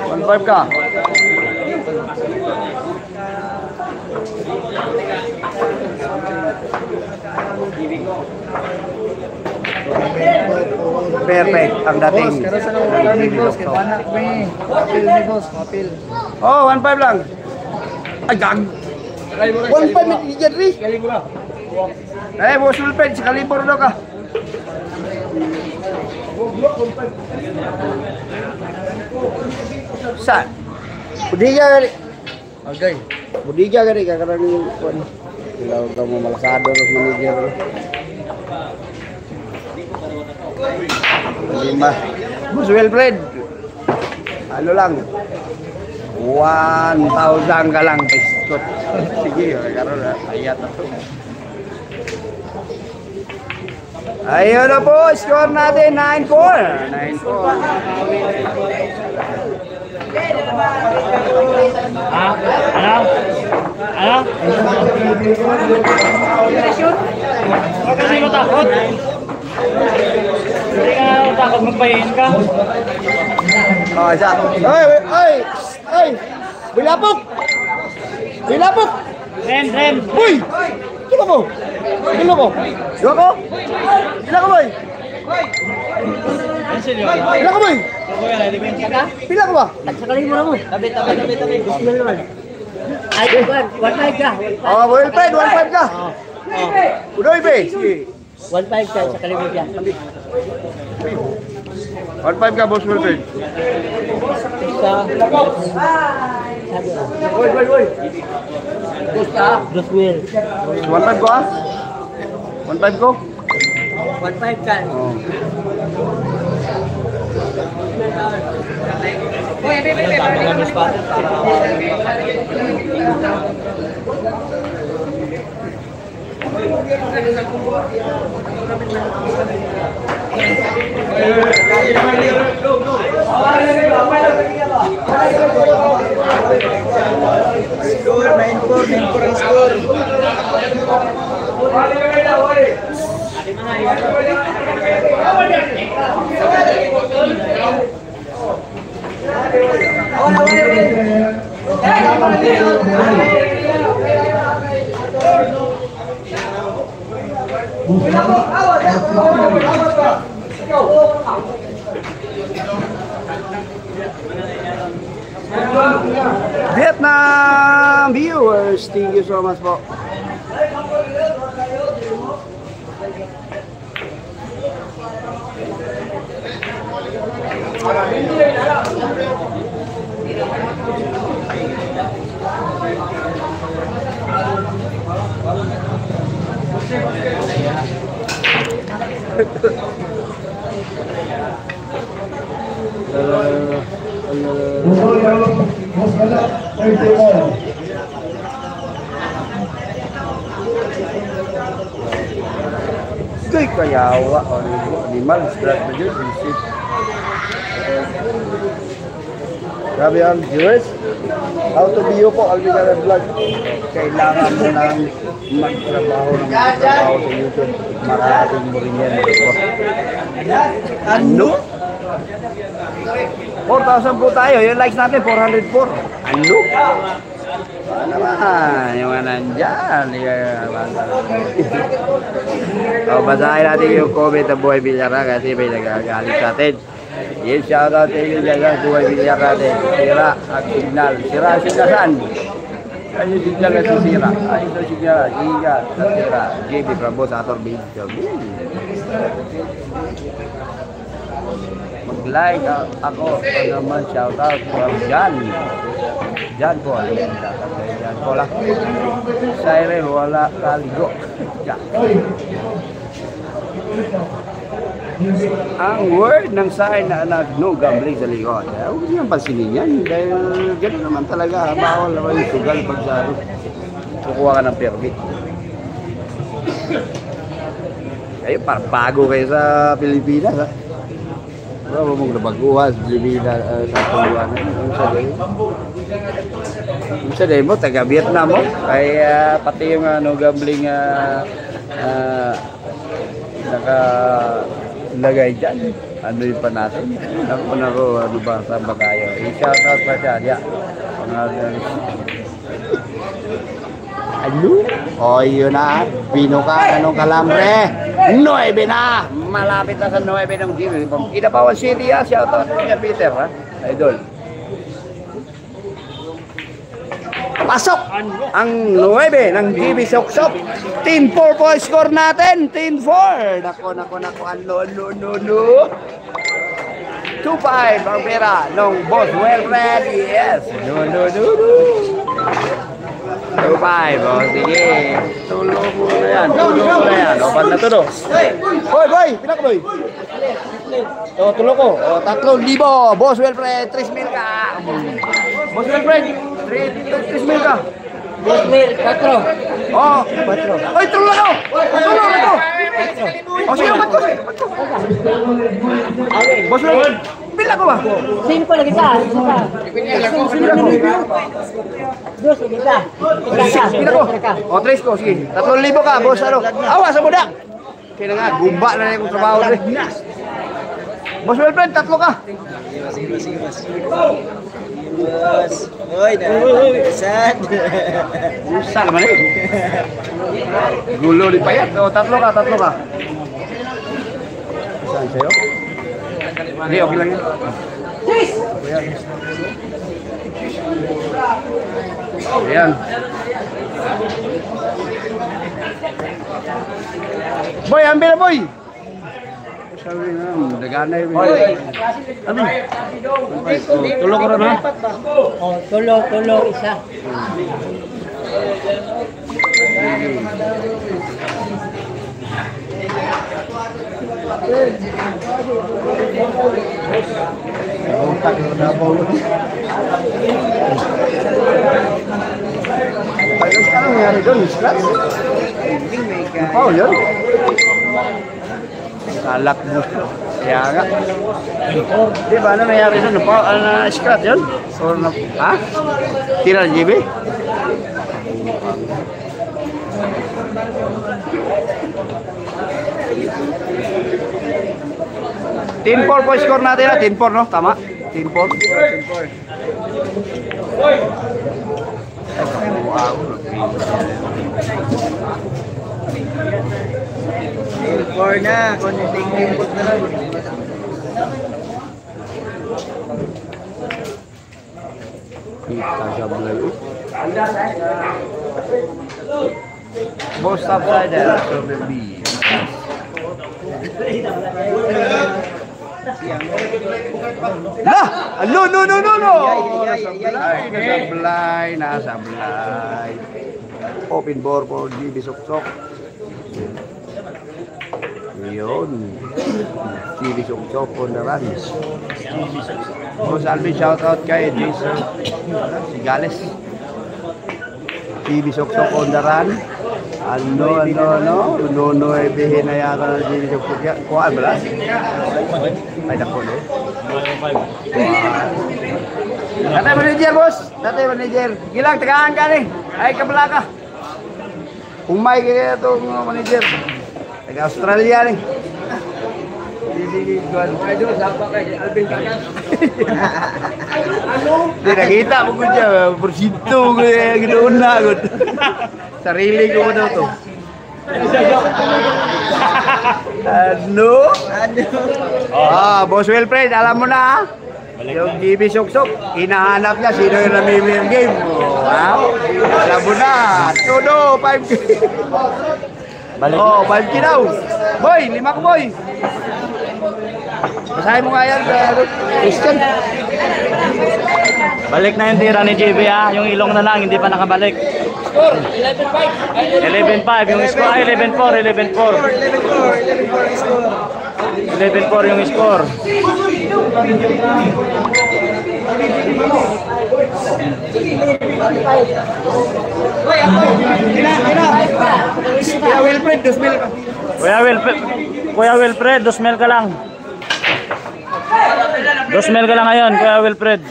One-five ka. Perfect ang dating. Boss, karo sa nang boss, kay panak may apil ni boss, apil. Oh, 1-5 lang. Ay, gag. 1-5 may Jerry. Eh, boss Wilfred, si Kalibor daw ka. Saan? Budiga gani. Okay. Budiga gani kakarang kuan. Ilaw ka mo malasado ros manager. 5. Boss Wilfred. Ano lang? 1,000 ka lang piskot. Sige, karon ayat na to. Ayun na po, score natin 9-4. 9-4. Ha? Ano? Huwag kasi matakot. Hindi ka takot magpahin ka. Oh, isa. Ay! Bilapok! Ren. Uy! Kilo ko! Dila ko, boy! Pila ka, boy? Pila ka ba? Nagsakalin mo na mo. Tabi. Gusto mo naman. Ay, 1-5 ka. Oh, Wilfred, 1-5 ka. Udoy, be. Sige. 1-5 ka, sakalin mo dyan. 1-5 ka, boss Wilfred. Isa. Boy. Doswell. 1-5 ko, ha? 1-5 ko? 1-5 ka. Oh. Score 9-4 ang score. Vietnam viewers, thank you so much po. Kay kayawa o di mal strat na dyan visit. Grabe ang viewers. How to bio po Alvin Vlog. Kailangan mo nang magtrabaho sa YouTube. Maraming mo rin yan. Ano? 4,000 po tayo. Yung likes natin, 404. Ano? Ano naman? Yung mga nandyan. Basahin natin yung comment ng Buhay Bilyara kasi may nagagalit sa atin. Yes, shoutout sa inyo dyan, Buhay Bilyara natin. Sira ang signal. Sira ang signal saan? Ano yung signal na sisira? Ano yung signal? Ingat. Sira. JB Bravo sa ator video. Mag-like ako naman, shoutout from Jan. Jan po, Jan po lang. Siren, wala kaligo. Ang word ng sign na no gambling sa likod. Huwag niyang pansinin yan. Dahil gano'n naman talaga. Bawal naman yung sugal pag sa kukuha ka ng permit. Kayo, parang bago kayo sa Pilipinas, ha? Wala mong nabaguhan sa Pilipinas sa tuluan. Kung sa demo, taga-Vietnam mo. Kaya pati yung gambling nakalagay dyan. Ano yung pa natin? Ano ba? Saan ba tayo? I-shoutout pa dyan. Yeah. Ano? O yun na. Binuka anong kalambre. 9 na. Malapit na sa 9 ng GB. Kinabawan City ha. Shoutout niya Peter ha. Idol. Pasok ang 9 ng GB Soksok. Team 4 po score natin. Team 4. Nako. Ano. 2-5 ang pera ng Boss Wilfred. Yes. No. 2-5. O sige. Tulong mo na yan. O pag natulo. Boy. Pinak boy. O tulo ko. O 3,000. Boss Wilfred. 3,000 ka. Boss Wilfred. 3,000 ka. 4. Oh, 4. Oy, tulo na. Tulo na to. O sige, bato. Boss Wilfred. Pila ko ba? Sino pa lagi ka? Isa pa. Dos, kita. Pila ko. O, 3 ko. Sige. 3,000 ka, boss. Ano? Awa sa muda. Kaya nga, gumba na yung trabaho rin. Boss Wilfred, 3 ka. Sige. Oy, sad. Saan naman eh? Gulo di payat. O, 3 ka. Saan sa'yo? Hindi, okay lang yun. Ayan. Boy, ambil na boy! Sabi nga, nagana yun. Ano? Tulog ka rin ha? Oh, tulo, isa. Ano sekarang nangyari doon? Scratch? Paul yun? Salak mo. Kaya nga. Di ba ano nangyari doon? Scratch yun? Or na... Ha? Tira ng GB? Team 4 po score natin na. Team 4 no? Tama? Team 4. Wow. Team 4 na. Konting input na lang. Kita siya mulai. Both subsider. So maybe. Lah! No! Nasa Blay. Open bore for GB Soksok. Yun. GB Soksok on the run. Boss Alvin, shoutout kay Jason. Si Gales. GB Soksok on the run. No, ibihin na yata ng GB Soksok. Kuhaan ba lang? Ay, naku, no? Tatay manager, boss. Tatay manager. Gilang, tagaan ka ni. Ay, kabala ka. Umay kaya itong manager. Taga Australia ni. Sige, Juan. Idol, sapa kay Alvin Kakas. Di nakita mo ko siya, porsinto ko yung ginoon na. Sarili ko mo daw to. Ano? Boss Wilfred, alam mo na. Yung GB Suksok, hinahanap niya sino yung namimili ng game. Alam mo na. Todo, 5K. Balik. 5K daw. Boy, 5 ko boy. Basahin mo nga yan, Christian. Balik na yung tira ni JB ha. Yung ilong na lang, hindi pa nakabalik. 11-5 yung score. Ay, 11-4. 11-4 yung score. Kuya Wilfred, 2,000 ka. Kuya Wilfred, 2,000 ka lang. 2,000 ka lang ngayon, Kuya Wilfred.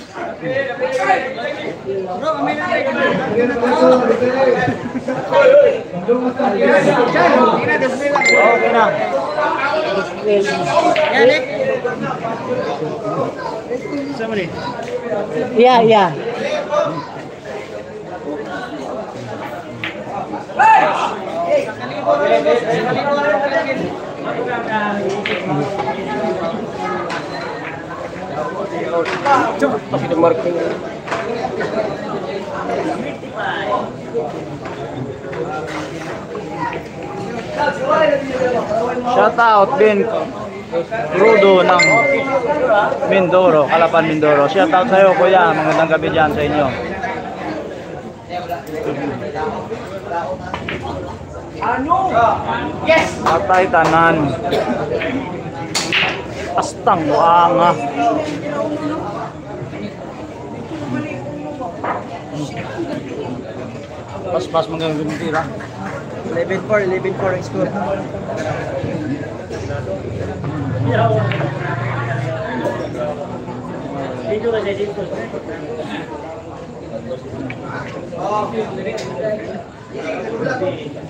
Okay na. Yeah. Shout out Ben Rudo ng Mindoro, Calapan Mindoro. Shout out sa iyo kuya, magandang gabi diyan sa inyo. Yes. Patay tanan. Astang buanga. Pas magandang tira. 11-4 ang score.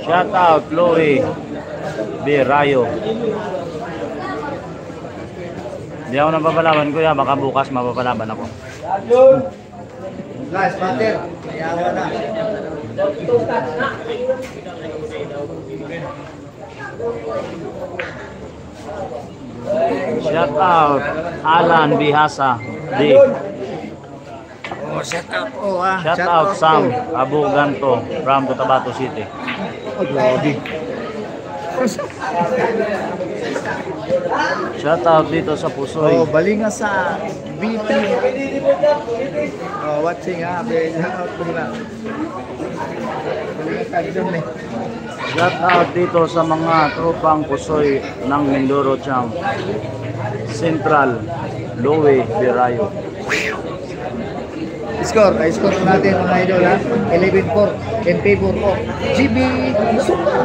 Shout out Chloe Birayo. Hindi ako napapalaban kuya, baka bukas mapapalaban ako. Guys, pater. Mayawa na. Shout out Alan Bihasa D. Shout out. Shout out Sam Abuganto from Cotabato City. Shout out dito sa Pusoy. Balinga sa BP. Watching ha. Shout out ko na. Shout out dito sa mga tropang Pusoy ng Mindoro Chang Central Lowe Birayo. Score natin mga idol ha. 11-4 in favor of GB Super.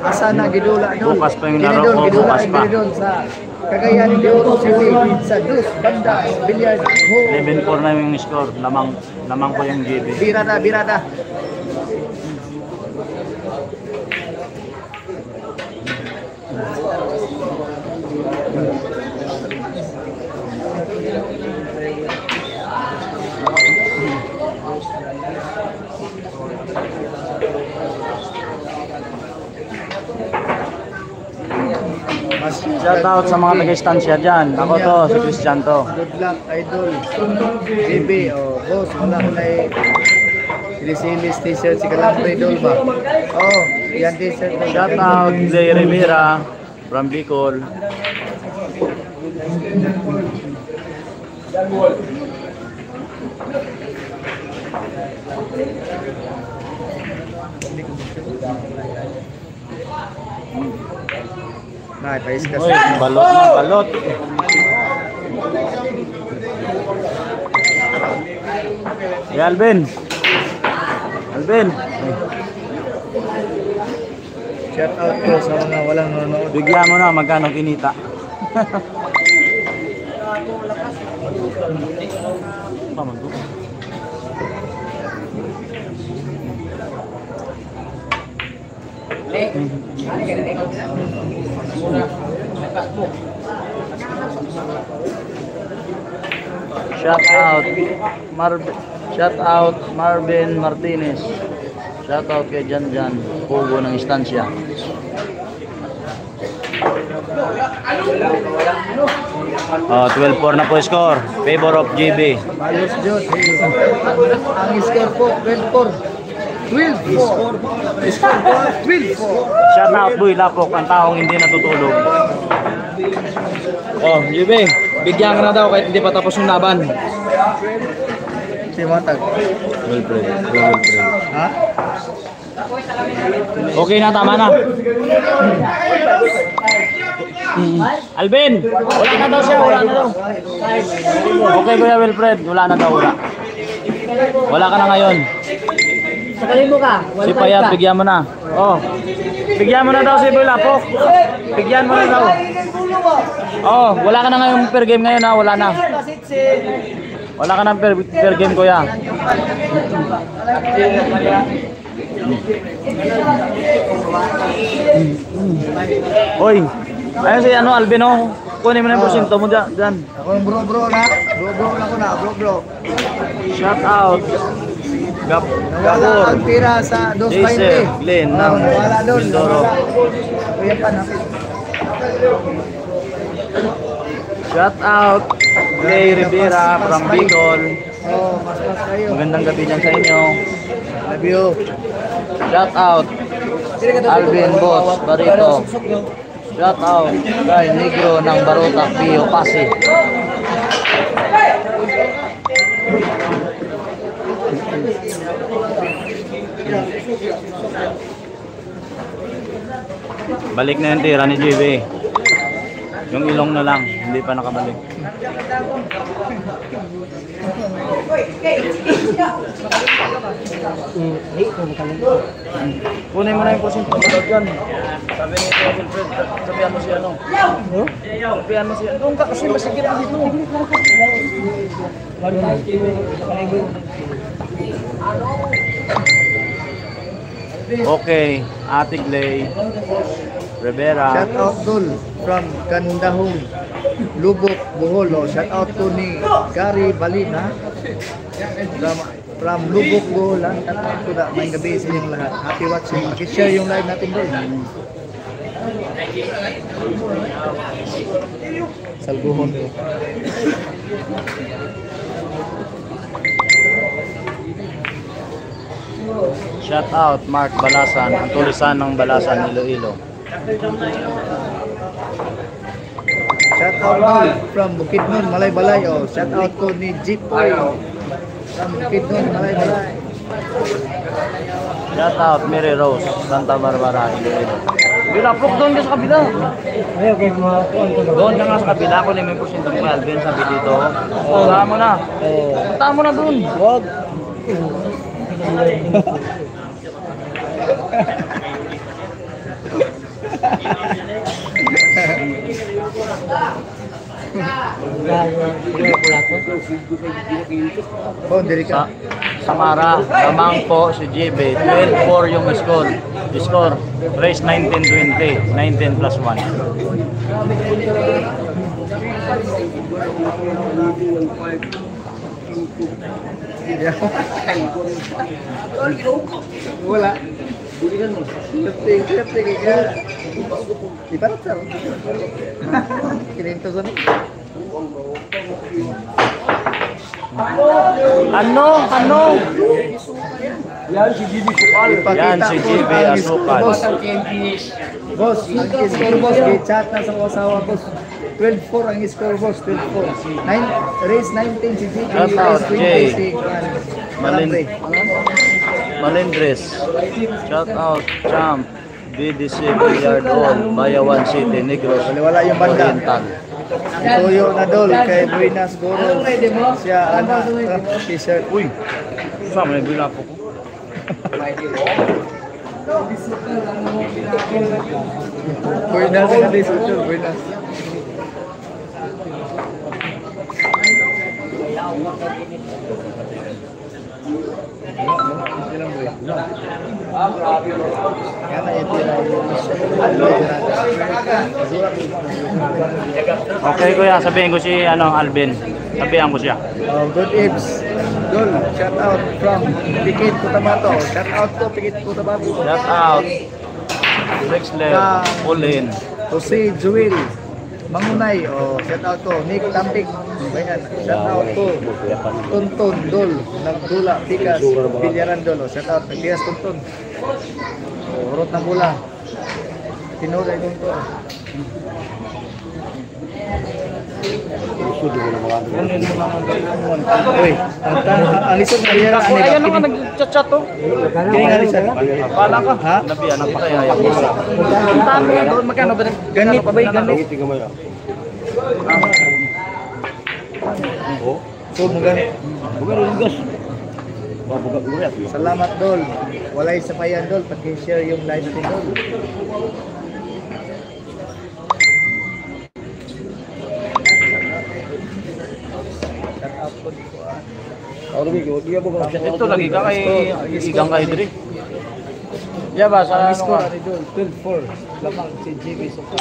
Asa na gidula doon. Bukas pa yung laro ko, bukas pa. Gidula sa Cagayan de Oro City sa Dus Banda Billiard Hall. 11-4 na yung score. Lamang ko yung GB. Birada. Shout out sa mga taga-istansya dyan. Ako to, si Christian to. Good luck, idol. GB, boss, wala ko na Silisilis t-shirt si Kalambre Idol ba? Yan t-shirt. Shout out Zay Rivera from Bicol. Nay, paiskas. Uy, balot na balot. Hey, Alvin. Shout out ko sa mga walang nanonood. Bigyan mo na magkano kinita. Shout out Marvin Martinez. Shout out kay Jan Pugo ng Estancia. Oh, 12-4 na po score. Favor of GB. Malos Diyos. Ang score po, 12-4. 12-4. Score po, 12-4. Shout out Boy Lapok, ang taong hindi natutulog. Oh, GB, bigyan ka na daw kahit hindi pa tapos yung laban. Si Matag. Well played. Ha? Okay na, tama na. Alvin, wala na daw siya, wala na daw. Okay Kuya Wilfred, wala na daw, wala. Wala ka na ngayon. Sakalin mo ka. Si Payat, bigyan mo na. Oh. Bigyan mo na daw si Boy Lapok. Bigyan mo na daw. Oh, wala ka na ngayon per game ngayon ha, wala na. Wala ka na per game Kuya. Hoy, ayun si Alvin oh. Kunin mo na yung porsyento mo dyan. Ako yung bro na. Bro na ko na. Bro. Shout out. Nawala Gabor. ang tira sa 2.20. Jason Glenn ng Nawala doon. Mindoro. Kuya pa na. Shout out Clay Rivera from Bicol. Oh, mas kayo. Magandang gabi dyan sa inyo. Love you. Shout out Alvin Boss Barito. Shout out kay Negro ng Baruta Pio Pasig. Balik na yung tira ni JB. Yung ilong na lang, hindi pa nakabalik. Kunin mo na yung porsyento mo dyan. Sabi ni Kuya Wilfred, sabihan mo si ano. Sabihan mo si ano. Doon ka kasi masigit dito. Okay, Ate Glay Rivera. Shout out Dul from Kandahong, Lubok, Bohol. Oh, shout out to ni Gary Balina from Lubok, Bohol. Shout out to that. May gabi sa inyong lahat. Happy watching. Pakishare yung live natin doon. Salguhon ko. Shout out Mark Balasan, ang tulisan ng Balasan, Iloilo. Shout out Dul from Bukidnon, Malay-Balay. Oh, shout out ko ni Jipoy from Bukidnon, Malay-Balay. Shout out Mary Rose, Santa Barbara, Iloilo. Bilapok doon ka sa kabila. Doon ka nga sa kabila, kunin mo yung porsyento mo, Alvin, sabi dito. Punta mo na. Punta mo na doon. Wag. Oh, diri ka. Samara, lamang po si JB. 12-4 yung score. Race 19-20. 19 plus 1. Wala. Swerte kaya. Ibarat sa. Kininto sa ni. Ano? Yan si GB Asukal. Yan si GB Asukal. Boss, ang score boss, chat na sa asawa boss. 12-4 ang score boss, 12-4. Race 19 si GB, Shout out, race 20 Jay. si Malandre. Malindres. Shout out Champ. BDC Billiard Hall, Bayawan City, Negros. Wala yung banda. Oriental. Tuyo na dol kay Buenas Goro. Siya anak t-shirt. Uy, sama na yung bilapo ko. Buenas na t-shirt, Buenas. Okay kuya, sabihin ko si Alvin. Sabihan ko siya. Good eves. Dol, shout out from Pikit Cotabato. Shout out to Pikit Cotabato. Shout out. Rexler, Pauline. Jose Joel Mangunay, shout out to Nick Tambik. Bayan, shout out to Tonton Dol, Nagdula Pikas, Bilyaran Dol. Shout out Pikas Tonton. Urot ng bula. Tinuray kong to. Uy, ang lisod na yan. Ayan naman nag-chat-chat to. Kini nga lisod. Pala ka. Ha? Nabiyan ang patay. Ang dami yan doon. Magkano ba? Ganit ba yung ganit? So, ganit. Salamat Dol. Walay sa payan Dol. Pag-share yung live natin Dol. Ito lagi ka kay igang kay Dre. Ya ba sa Ang score ni Dol 12-4. Lamang si JB Soka.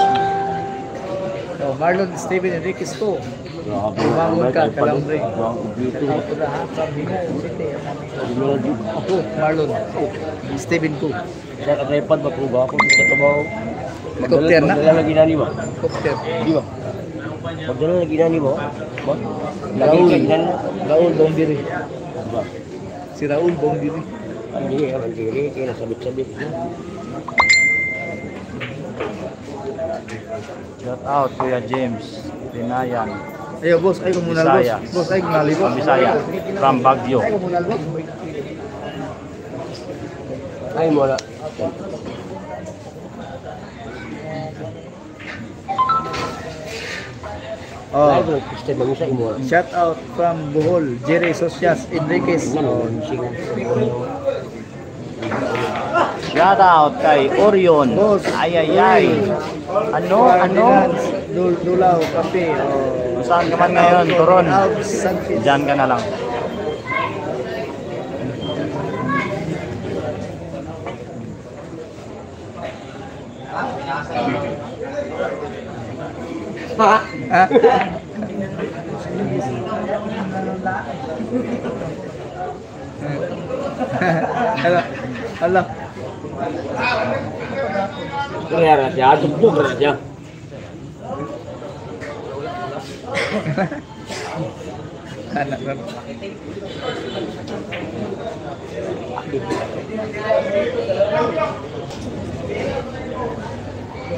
Marlon Steven Enriquez ko. Bumangon ka, Kalambre. Shout out to the half from Hino City. Ako, Marlon. Steven ko. Saya katrepad ba kung ako katabaw. Helicopter na? Magdala lagi nani ba? Helicopter. Di ba? Magdala lagi nani ba? Ba? Lagi Raul. ka ginani. Raul Bongdiri. Ba? Si Raul Bongdiri. Hindi ya mandiri kaya nasabit-sabit. Shout out Kuya James Pinayan. Ayo boss, ay kumunal boss. Bisaya. Boss, ay kumunal boss. Bisaya from Baguio. Ay kumunal boss. Ay mo na. Oh, Ay mo Kristen mo sa imo. shout out from Bohol, Jerry Socias Enriquez. Oh, Shout out kay Orion. Boss. Ay. Ano? Dulaw, kape. Oh. Saan ka man ngayon, Turon? Out, Sanfit. Diyan ka na lang. Ah. Hala. Kaya raja, tumpok raja. Anak na.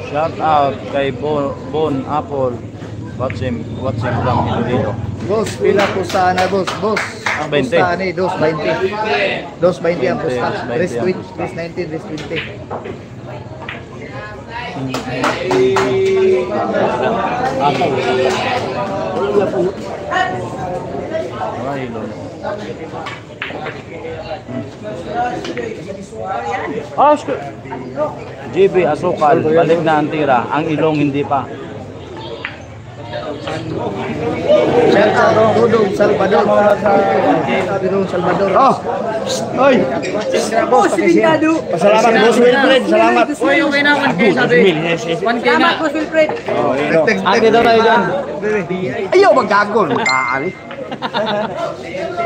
Shout out kay Bon Apple. Watching from Iloilo. Boss, pila po sa ana, boss. Boss. Ang 20. pusta ani, 220. 220 ang pusta. 20 Rest ang 20, pusta. rest 19, rest 20. Ay, lolo. JB Asukal, balik na ang tira. Ang ilong hindi pa. Shout out Dudong Salvador. Dudong Salvador. Oh. Oy. Boss, Pintado. Pasalamat Boss Wilfred, salamat. Uy, okay na, 1K sabi. 1K na. Boss Wilfred. Ate daw tayo dyan. Ayaw magkagol, kaali.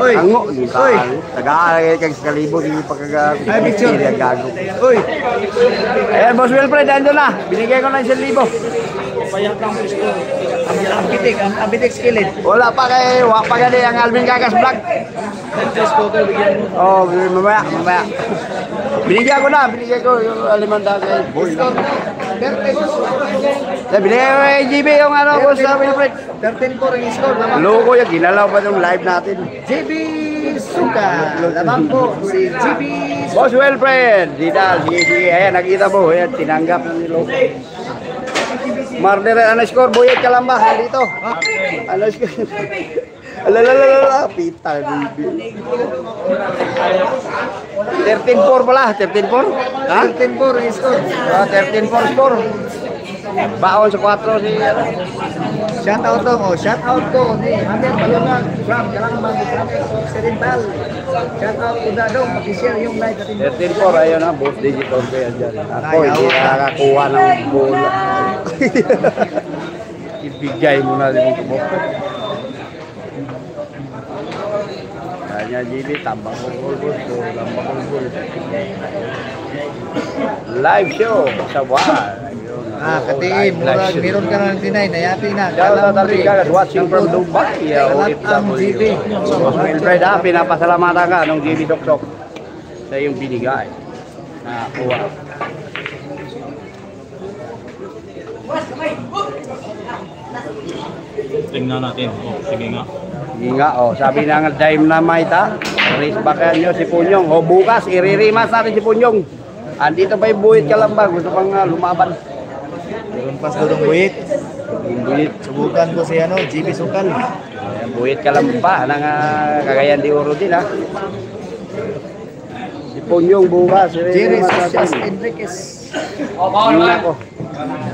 Oy. Ango, Oy. kaali. Tagalagay kag sa kalibo di pagkaga. Ay, picture. Gago. Oy. Ayan, Boss Wilfred, andun na. Binigay ko na 1,000. Ang bitik skillet. Wala pa kay, wala pa gani ang Alvin Kakas Vlog. Oh, mamaya. Binigay ko yung alimanda kay Boy. Binigay ko kay GB yung Boss Wilfred. 13 po ring score. Loko yung ginalaw pa yung live natin. JB Suka. Lamang po si JB Boss Wilfred, Didal, sige, ayan, nakita mo, ayan, tinanggap ng niloko. Marder, score, Buyet Kalamba, dito. Score. Alalala, pita, baby. 13-4 pala, 13-4? Ha? 13 ring score. 13-4 score. Baon sa 4 si... Shout out ko ni Amir Balongan from Kalangman Occidental. Shout out to Dadong, pag-share yung live natin. 13-4, ayun na, boss digital ko yan dyan. Ako, hindi nakakakuha ng bola. Ibigay mo na din ito mo. Kanya, GB, tambang ko boss. Tambang ko boss. Live show sa Juan. Katiin, murag, meron ka na ng tinay, nayati na. Shout out to guys watching from Dubai. OFW. Wilfred, pinapasalamatan ka ng GB Sok-Sok sa iyong binigay. Nakakuha. Tingnan natin. Sige nga. Sige nga, sabi na nga Dynamite ha. Race backan nyo si Punyong. Bukas, iririmas natin si Punyong. Andito pa yung buhit Kalamba. Gusto pang lumaban. Meron pas doon buhit. Buhit. Subukan ko si GB Sukal. Buhit Kalamba. Nang Cagayan de Oro din ha. Si Punyong bukas. Jerry Iririmas natin. Sas Enriquez. Yun ako.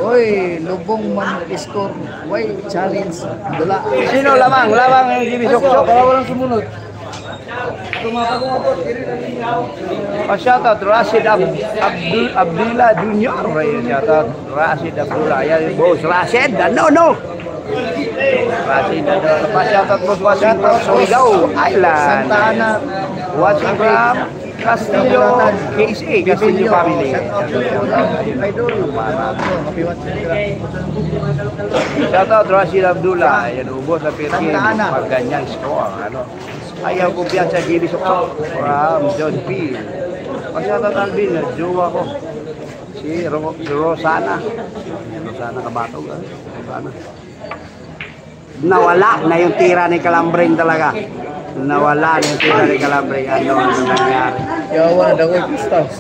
Oy, lubong man score. Why challenge? Dula. Sino lamang? Lamang yung GB Sok-Sok. Walang sumunod. Shoutout Rashid Abdullah Junior. Shoutout Rashid Abdullah. Ayan boss Rashid. No. Rashid shoutout boss watching from Surigao Island. Santa Ana. Watching from Castillo KSA. Castillo family. Idol. Shoutout Rashid Abdullah. Ayan ubos sa Pirkin. Santa Ana. Pag ganyan score. Ayaw ko biyan sa GB Sok-Sok from John P. Shoutout Alvin, jowa ko. Si Rosana. Rosana Kabatog. Rosana. Nawala na yung tira ni Kalambring talaga. Nawala na yung tira ni Kalambring. Ano nangyari? Yawa na daw yung pistas.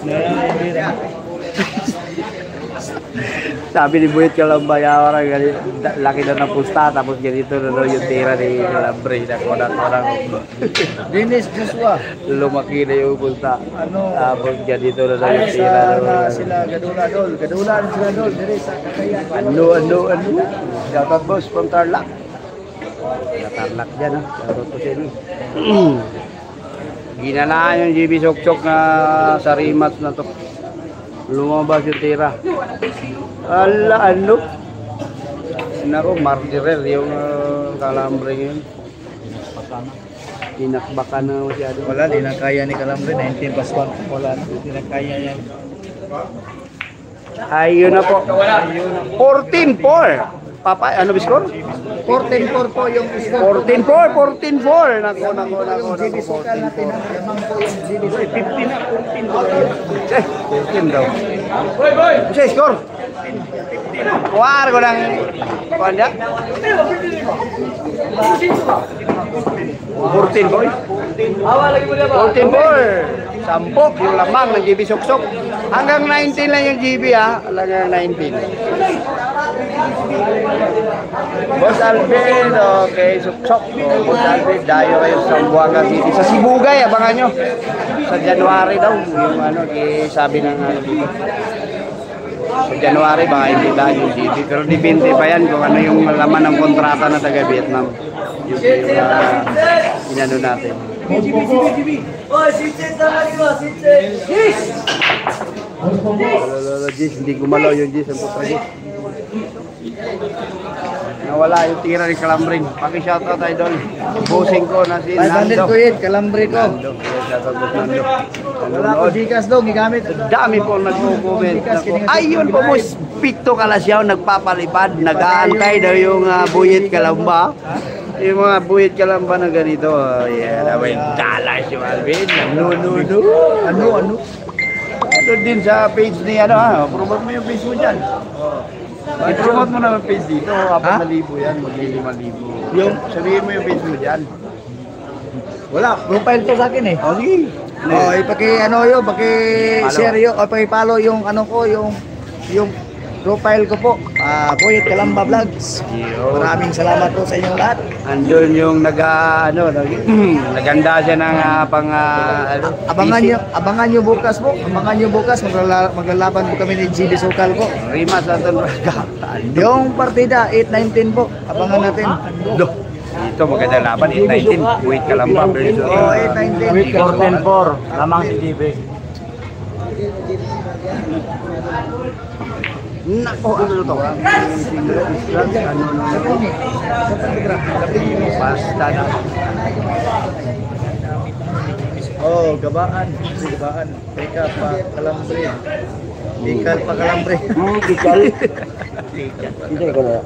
Sabi ni Buhit Kalamba, yawa na ganito. Laki na ng pusta, tapos ganito na daw yung tira ni Kalambring. Nakuha Dennis Joshua. lumaki na yung pusta. Tapos ganito na daw yung tira. Sana sila gadula-dol. Gadulan sila dol. Diri sa Cagayan. Ano? Shoutout boss from Tarlac. Tarlac dyan ha. Shoutout po sa inyo. Ginanaan yung GB Sok-Sok na sa rematch na to. Lumabas yung tira. Ano? Nako, martirel yung Kalambring yun. Tinakbakan na masyado. Wala, di na kaya ni Calambre. 19 plus 1. Wala, di na kaya yan. Ayun na po. 14-4. Papa, ano ba score? 14-4 po yung score. 14-4. Nako. GB Sukal natin. Yamang po yung GB Sukal. 15 na, 14 daw. Kasi score. Kuwar ko ng kuwanda. 14 boy. 14-4. Sampok yung lamang ng GB Sok-Sok. Hanggang 19 lang yung GB ha. Hanggang 19. Boss Alvin, okay, Sok-Sok. Boss Alvin, dayo kayo sa Buanga City. Sa Sibugay, abangan nyo. Sa January daw, yung sabi ng sa January, baka hindi tayo yung GB. Pero depende pa yan kung ano yung laman ng kontrata na taga Vietnam. Yung inano natin. Jis, hindi gumalaw yung Jis, ang putra Jis. Nawala yung tira ni Kalambring. Paki-shoutout idol. Bossing ko na si 500 Nando. ko yun, Calambre ko. Nando. Shoutout mo Nando. Wala ko Gcash daw, gigamit. Dami po nagko-comment. Ayun po mo, Picto Kalasyaw nagpapalipad. Nag-aantay daw yung Buyit Kalamba. Yung mga Buyit Kalamba na ganito. Yeah, may dalas yung Alvin. Ano? Ano din sa page ni promote mo yung page mo dyan. I-promote mo naman page dito. 4,000 yan, mag-5,000. Yung sabihin mo yung page mo dyan. Wala, profile to sa akin eh. O sige. Paki-share yun, o paki-follow yung yung profile ko po. Buyit Kalamba Vlogs. Maraming salamat po sa inyong lahat. Andun yung naganda siya ng Abangan nyo bukas po. Maglalaban po kami ni GB Sukal po. Rimas Anton Raga. Yung partida 8-19 po. Abangan natin. Ito maganda laban, 8-19. Wait ka lang ba? Versus, Oh, 8-19. 14-4. Lamang si GB. Nako, ano to? Basta na. Oh, gabaan. Gabaan. Teka pa kalambre. Ikal pa kalambre. Ikal. Hindi ko na.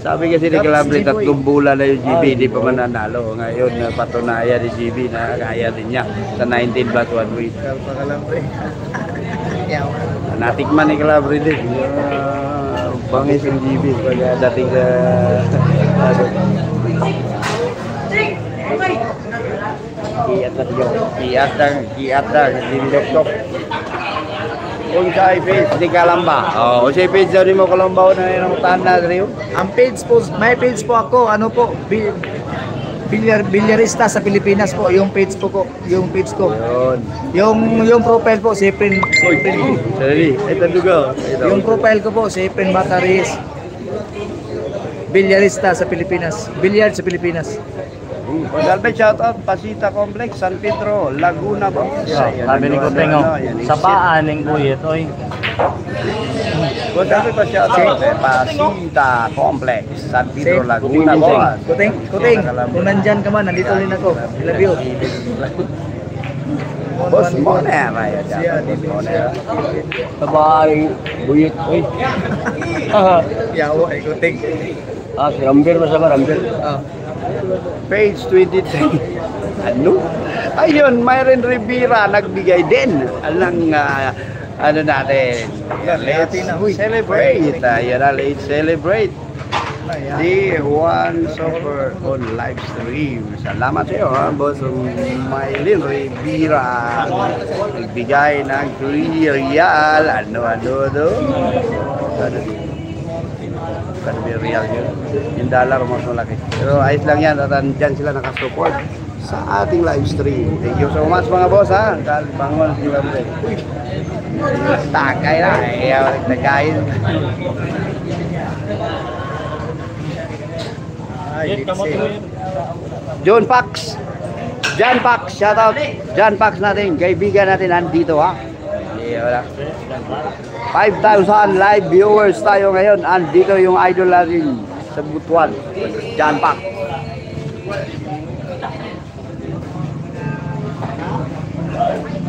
Sabi kasi ni Calabre, 3 bulan na yung GB, hindi pa mananalo. Ngayon, patunayan ni GB na kaya din niya sa 19 plus 1 week. Ikal pa kalambre. Natikman ni Calabre din. Bangis yung GB pag dating sa... Kiat na, hindi doktok. Kung sa face, di Kalamba. Oh, sa face daw mo Kalamba na yung tahan na rin. Ang page po, may page po ako, ano po, bilyarista sa Pilipinas po, yung page po ko, yung page ko. Yung profile po, Siprin. Sorry, ito dugo. Yung profile ko po, Siprin Bataris. Bilyarista sa Pilipinas. Bilyard sa Pilipinas. Pag-albe, shoutout, Pasita Complex, San Pedro, Laguna ba? Sabi ni Kuting, sa paan ng guyit, oy. Pag-albe pa shoutout, Pasita Complex, San Pedro, Laguna ba? Kuting, kung nandyan ka man, nandito rin ako. I love you. Boss Moner, ayan dyan. Boss Moner. Sabay, buyit, oy. Yawa, Kuting. Si Rambir, masama Rambir. Page 23. Ano? Ayun, Myron Rivera nagbigay din ng ano natin. Let's celebrate. Ayan na, let's celebrate. The one suffer on live stream. Salamat sa iyo, ha, boss. Myron Rivera nagbigay ng 3 real. Ano kan real yun. Yung dollar mas malaki. Pero ayos lang yan at dyan sila nakasupport sa ating live stream. Thank you so much mga boss, ha. Dahil bangon si Lambre. Takay na. Nagkain. John Pax. Shout out. John Pax natin. Kaibigan natin nandito, ha. Wala. 5,000 live viewers tayo ngayon. Andito yung idol natin sa Butuan, John Pak.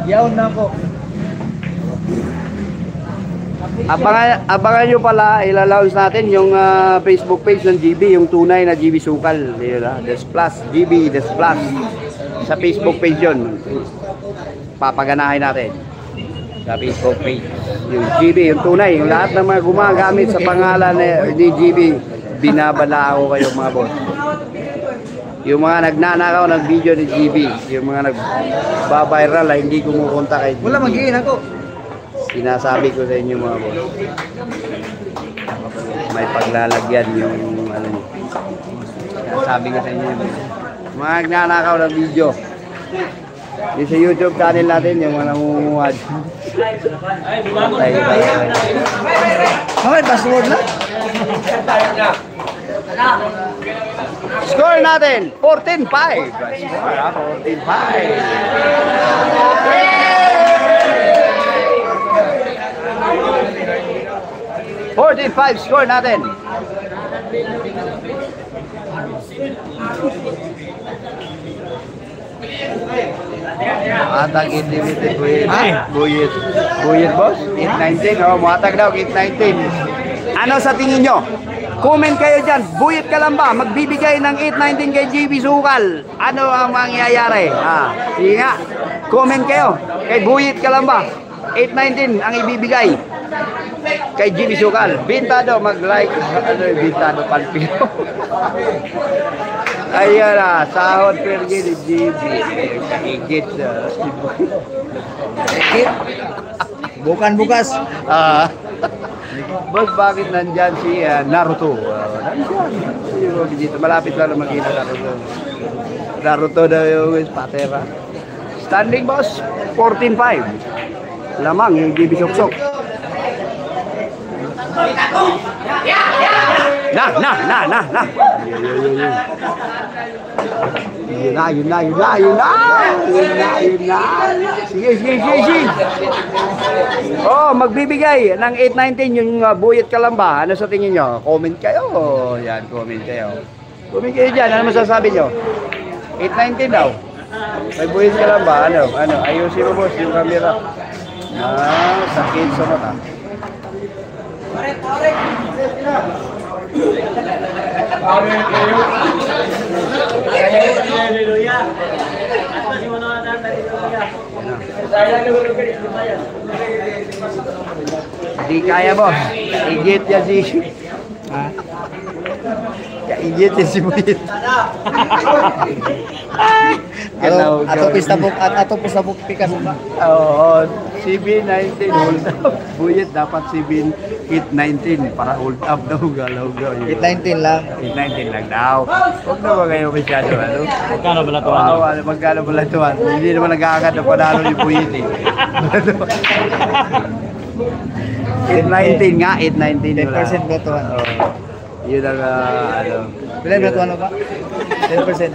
Yaw na po. Abangan nyo pala, ilalaunch natin yung Facebook page ng GB, yung tunay na GB Sukal. Des Plus, GB Des Plus. Sa Facebook page yun. Papaganahin natin. Sa Facebook page. Yung GB, yung tunay, yung lahat ng mga gumagamit sa pangalan ni GB, binabala ako kayo mga boss. Yung mga nagnanakaw ng video ni GB, yung mga nagbabiral, hindi kumukonta kay GB. Wala mag-iin ako. Sinasabi ko sa inyo mga boss. May paglalagyan yung ano. Sinasabi ko sa inyo. Mga nagnanakaw ng video. Yung sa YouTube channel natin, yung mga namumuhad. Okay, password na. Score natin, 14-5. Score, 14-5. 14-5 score natin. Matag unlimited buyit. Buyit boss? 819. Oh, matag daw 819. Ano sa tingin nyo? Comment kayo dyan. Buyit ka lang ba? Magbibigay ng 819 kay GB Sukal. Ano ang mangyayari? Sige nga. Comment kayo. Kay Buyit ka lang ba? 819 ang ibibigay kay GB Sukal. Bintado, mag-like. Ano yung bintado? Palpiro. Ayan na, sahod pergi ni GB. Higit sa Bukan bukas. Boss, bakit nandyan si Naruto? Nandyan. Dito, malapit lang na makita Naruto. Naruto na yung patera. Standing boss, 14-5. Lamang yung GB Soksok. Na. Yun na. Sige. Oh, magbibigay ng 819 yung Buyet Kalamba. Ano sa tingin nyo? Comment kayo. Yan, comment kayo. Comment kayo dyan. Ano masasabi nyo? 819 daw. May Buyet Kalamba. Ano? Ayusin mo boss yung camera. Sakit sa mata. Di kaya boss. Igit yan si Igit yan si Buyet. Ato pistabok pikas ba? Oo, CB19 hold up. Buyet dapat CB819 para hold up daw galaw. 819 lang. 819 lang daw. Huwag na ba kayo masyado ano? Magkano ba natuwa? Magkano ba latuan? Hindi naman nag-aagad na panalo ni Buyet eh. 819 nga, 819 wala. 10% batuan. Yun ang Bilang batuan ba? 10%.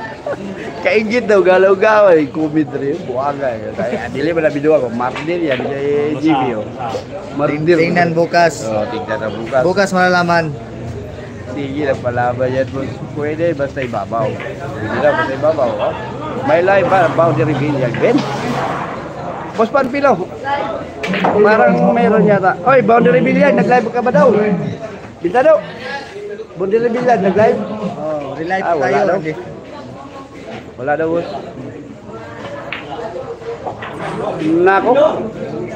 Kaingit daw, galaw-gaw eh. Kumid rin, buwaga eh. Dili ba na biduwa ko? Mardir yan, kay GB oh. Mardir. Tingnan bukas. Tingnan na bukas. Bukas malalaman. Sige, nagpalaban yan. Pwede, basta ibabaw. Hindi na, basta ibabaw. Oh. May live ba? Boundary bill yan, Ben? Boss Panpilo. Parang meron yata. Oy, boundary bill yan. Nag-live ka ba daw? Binta daw. Boundary bill yan, nag-live? Oh, relive wala tayo. daw. Wala daw, boss. Nako,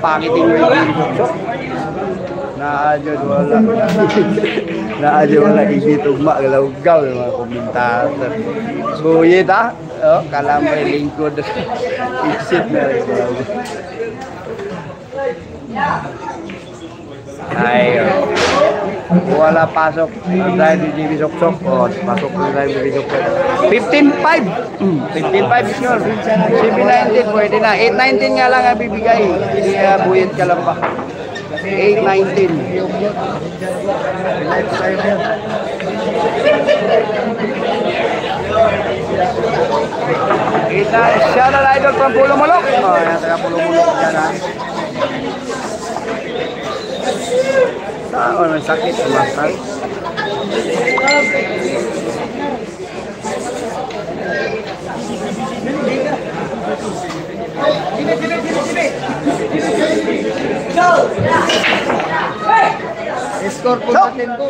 pakitin mo yung sok. Naadyo wala igitugma galaw-gaw yung mga komentator. Buyet kalamay lingkod. Exit na rin. Ay, wala pasok dahil di bisok-sok. Pasok na dahil di bisok-sok. 15.5 is yun. CB19 pwede na. 819 nga lang ang bibigay. Hindi Buyet Kalamba. 819. Shout out idol from Pulumulok. Yan taga Pulumulok dyan ha. May sakit, masal. Score po natin ko.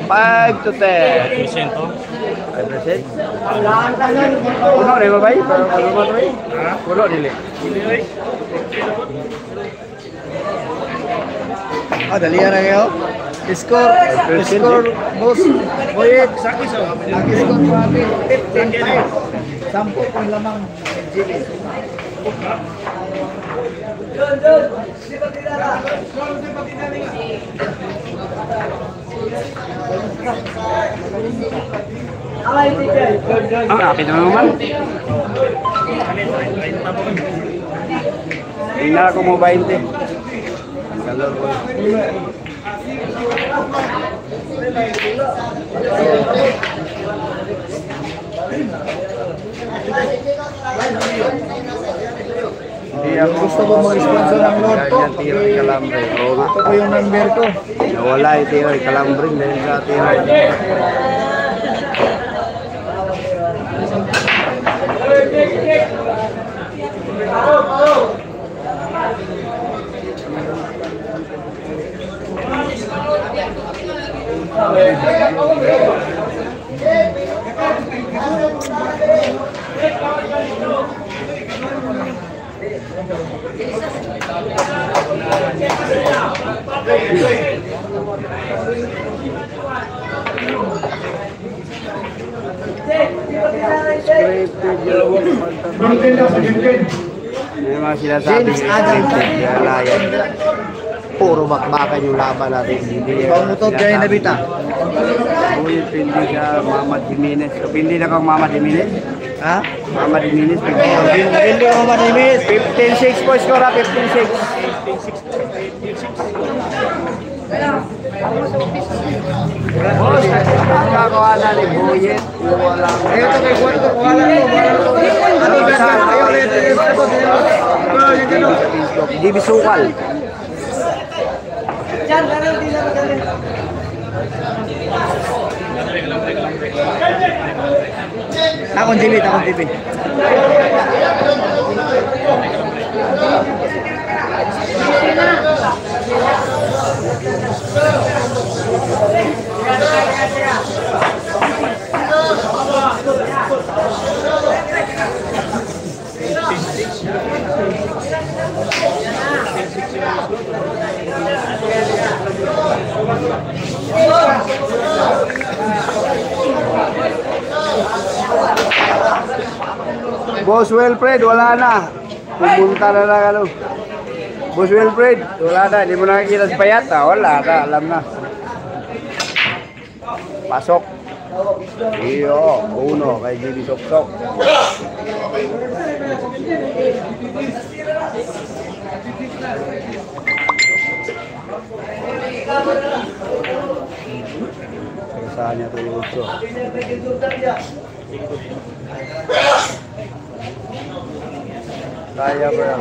5 to 10. 5%? Puno rin ba ba? Puno rin. Dali na kayo. Score, boss. Buyet. Nag-score po natin 15-5. 10 pang lamang. Ang akin naman. Tingnan ako mo 20. Kalor ko. Gusto ko mag-sponsor ng load ko. Yan, tira yung kalambre. Oo nga. Ito po yung number ko. Nawala yung tira yung kalambre dahil sa tira. May mga sinasabi layan. Puro bakbakan yung laban natin. Pangutot kayo na bita. Buyet, hindi siya Mama Jimenez. So, hindi na kang Mama Jimenez. Ha? Mama Dininis, Hindi ko manimis. 15-6 po score, 15-6. Boss, nagkakakuha na ni Boyet. Wala. Ayun to kay Kwarto. Wala mo. Ano ba sa? Ayun ulit. Gibi Sukal. Akong TV, akong TV. Boss Wilfred, wala na. Pumunta na lang ano. Boss Wilfred, wala na. Hindi mo nakikita si Payat. Wala na, alam na. Pasok. Iyo, uno kay Jimmy Soksok. Saan niya ito yung uso? Kaya ba yan?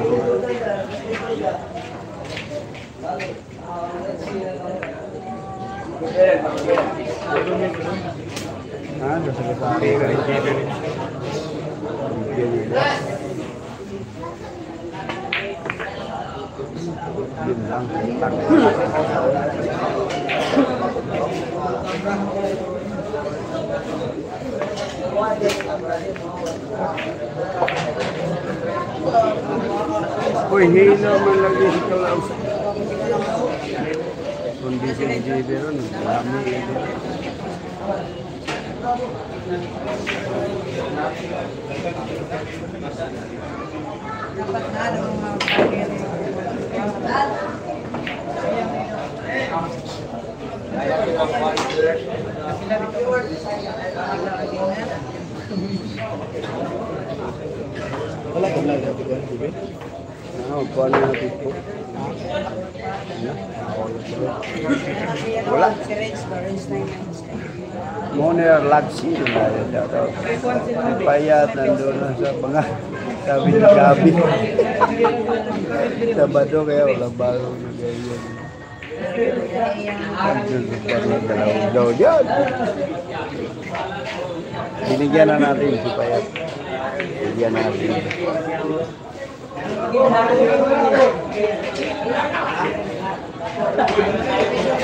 Uy, hino man lagi si Klaus. Kondisi ni JB ron, dami ito. Wala ka vlog dito ko TV. Kuha na natin po. Wala. Moner Lagsi na ito. Payat nandun na sa mga sabi ni Gabi. Sabado kaya wala bago na ganyan. Andun sa parang dalawang daw dyan. Binigyan na natin si Payat. Binigyan natin.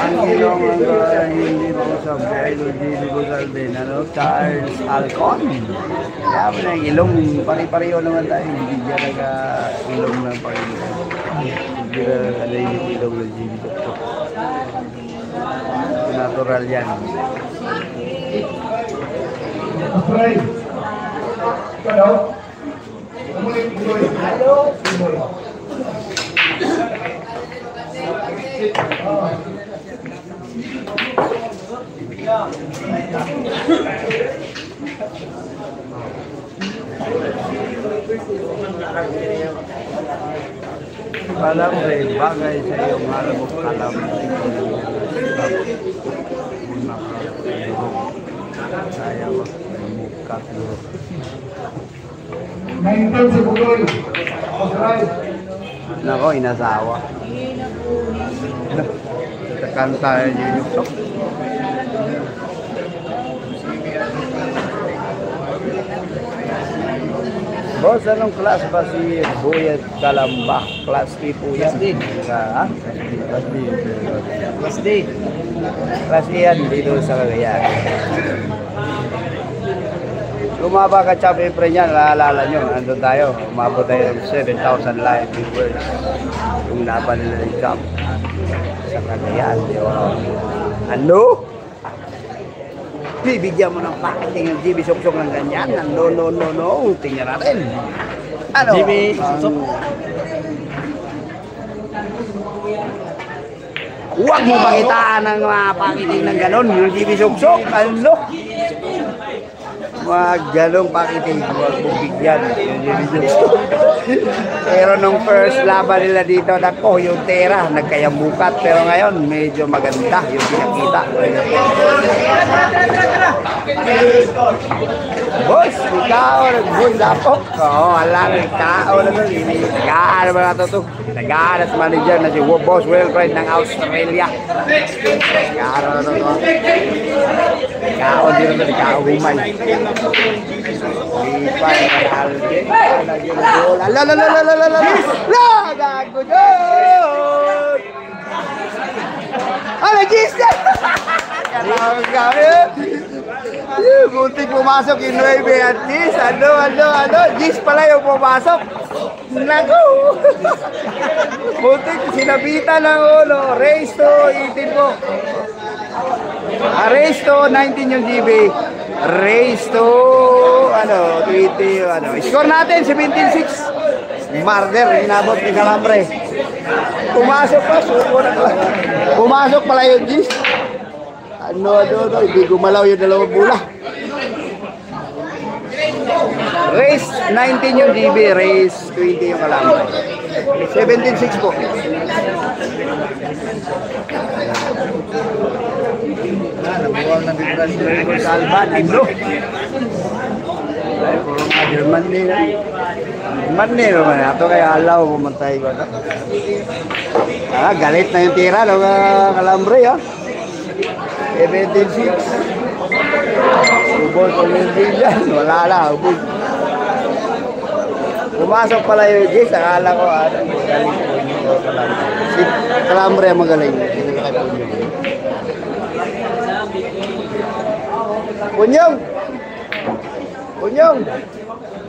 Ang ilong ang hindi mo sabi ay hindi mo sabi ano, Charles Alcon. Kaya mo na ilong, pari-pareho naman tayo. Hindi dyan nag-ilong ng Panginoon. Hindi na ano yung ilong ng Jesus. Natural yan. Pray. Hello. Hello. Alam mo rin, bagay sa iyong alam mo kalam saya muka dulu. Maintain si Bugoy. Pray. Nako, inasawa. Tekan tayo yung sok. Boss, anong class ba si Boyet Kalamba? Class D po yan. Class D. Ha? Class D. Class D. Class D yan dito sa Cagayan. Lumaba ka Chap April niyan, naalala nyo, nandun tayo. Umabot tayo ng 7,000 live viewers. Yung laban nila ng Chap sa Cagayan. Ano? Bibigyan mo ng pakiting ng GB Soksok ng ganyan. No. Tingnan natin. Ano? GB Soksok? Huwag mo pakitaan ng mga pakiting ng ganon. Yung GB Soksok. Ano? Mga ganong pakitig, huwag mong bigyan. Pero nung first laban nila dito, nako, yung Tera, nagkayamukat. Pero ngayon, medyo maganda yung pinakita. Boss, ikaw, nagbundapok. Oo, alam, ikaw na ito. Tagaan ba na ito? Tagaan at manager na si Boss Wilfred ng Australia. Tagaan na ito. Ikaw, di na ito. Ikaw, humay. Lipan, alge. Gago doon! Ano, Gis na? Katawag kami. Buntik pumasok yung 9 at Gis. Ano? Gis pala yung pumasok. Naku! Buntik sinabitan ng ulo. Race to 18 po. Race to 19 yung GB. Race to 20 Score natin 17-6. Marder, inabot ni Calambre. Pumasok pa, suko na lang. Pumasok pala yung Gis. Hindi gumalaw yung dalawang bola. Race 19 yung GB, race 20 yung Calambre. 17-6 po. Nabuwang na bigyan sa Alban, bro. Ay, puro mga German din. German din naman. Ito kaya alaw, pumantay ko. Galit na yung tira ng Calambre, ha? 17-6. Ubol ko yung bilyan. Wala na, ubol. Pumasok pala yung Gis. Akala ko, magaling po yung Calambre. Si Calambre magaling. Hindi na kayo Punyong! Punyong!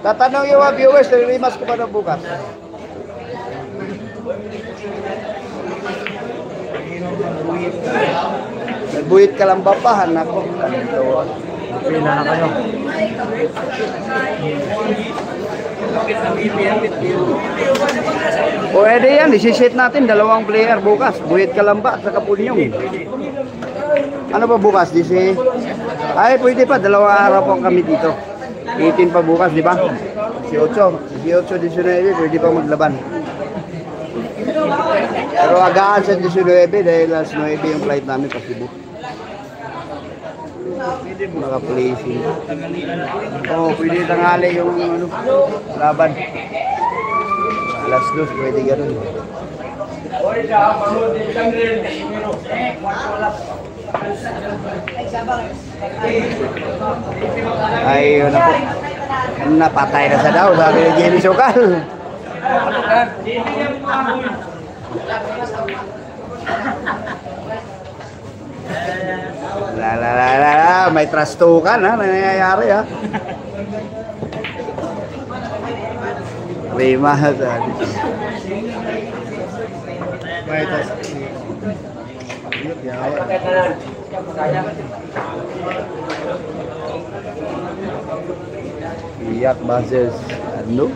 Tatanong yung mga viewers, narimas ko pa na bukas. Nagbuhit ka lang bapahan ako. Pila na kayo. Pwede yan, isi-set natin, 2 player bukas. Buhit ka lang ba, saka Punyong. Ano pa bukas? Ay, pwede pa. 2 araw po kami dito. 18 pa bukas, di ba? 18, 19, pwede pa maglaban. Pero agaan sa 19 dahil alas 9 yung flight namin pa Cebu. Naka-placing. Pwede tanghali yung laban. Alas 2, pwede ganun. Ay, yun na po. Napatay na sa daw, sabi ni Jimmy Sokal. May trastukan ha, nangyayari ha. Rima ha. May tas. Iyak versus ano?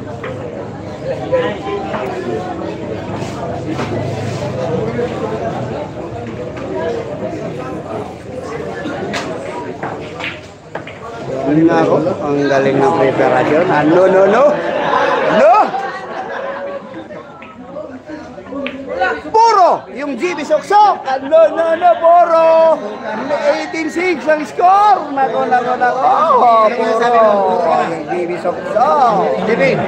Ano nga ako? Ang galing ng preparasyon. No! Puro! Yung GB Soksok! Puro! 18-6 ang score! Nako! Puro! Yung GB Soksok! David,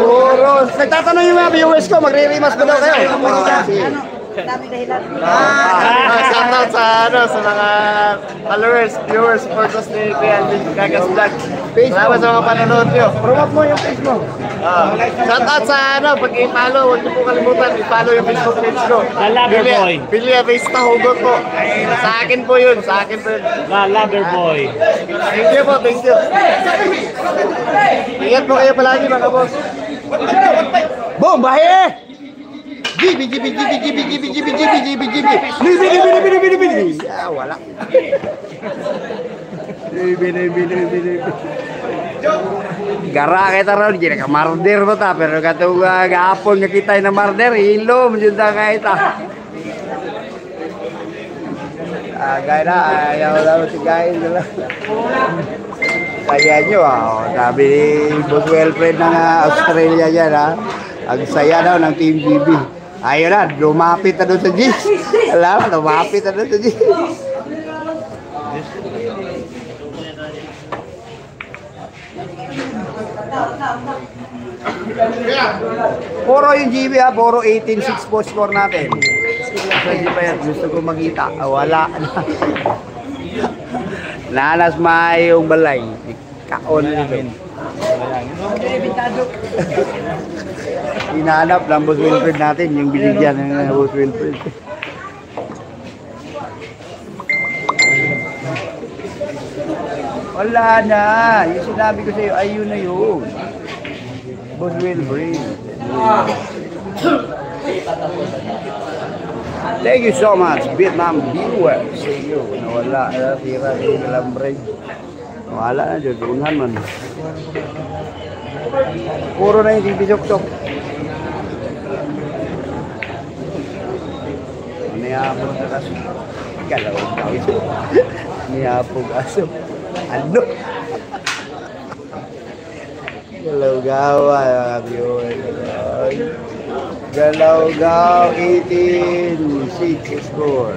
puro! Nagtatanong yung mga viewers ko, magre-remas ko daw kayo. Dami dahilan. Shoutout sa mga followers, viewers, supporters ni Kuya Alvin Gagas Vlog. Salamat sa mga panonood nyo. Promote mo yung page mo. Shoutout sa pag i-follow, huwag niyo po kalimutan, i-follow yung Facebook page ko. Loverboy. Bilya Vista Hugot po. Sa akin po yun. Loverboy. Thank you po, thank you. Ingat po kayo palagi mga boss. Boom! Bahe! GB! Wala. Gara kita raw, jadi ka marder ba ta? Pero katong gahapon nga kita na marder, ilom jud ta kay ta. Gaya na, ayaw daw si guys. Saya nyo ah. Sabi ni Boss Wilfred ng Australia yan ha. Ang saya daw ng Team GB. Ayun na, lumapit na doon sa G. Alam, lumapit na doon sa G. Puro yung GB ha, puro 18-6 po score natin. Kasi pa yan, gusto ko makita. Wala na. Nanas yung balay. Kaon namin. Hinahanap lang Boss Wilfred natin, yung binigyan ng Boss Wilfred. Wala na. Yung sinabi ko sa'yo, ayun na yun. Boss Wilfred. Thank you so much, Vietnam viewers. Thank you. Nawala. Tira yung kalambre. Nawala na dyan. Dungan man. Puro na yung tibisok-sok. Niyapog na kaso. Galawag daw ito. Niyapog aso. Ano? Galaw-gawa. Galaw-gaw 18-6 score.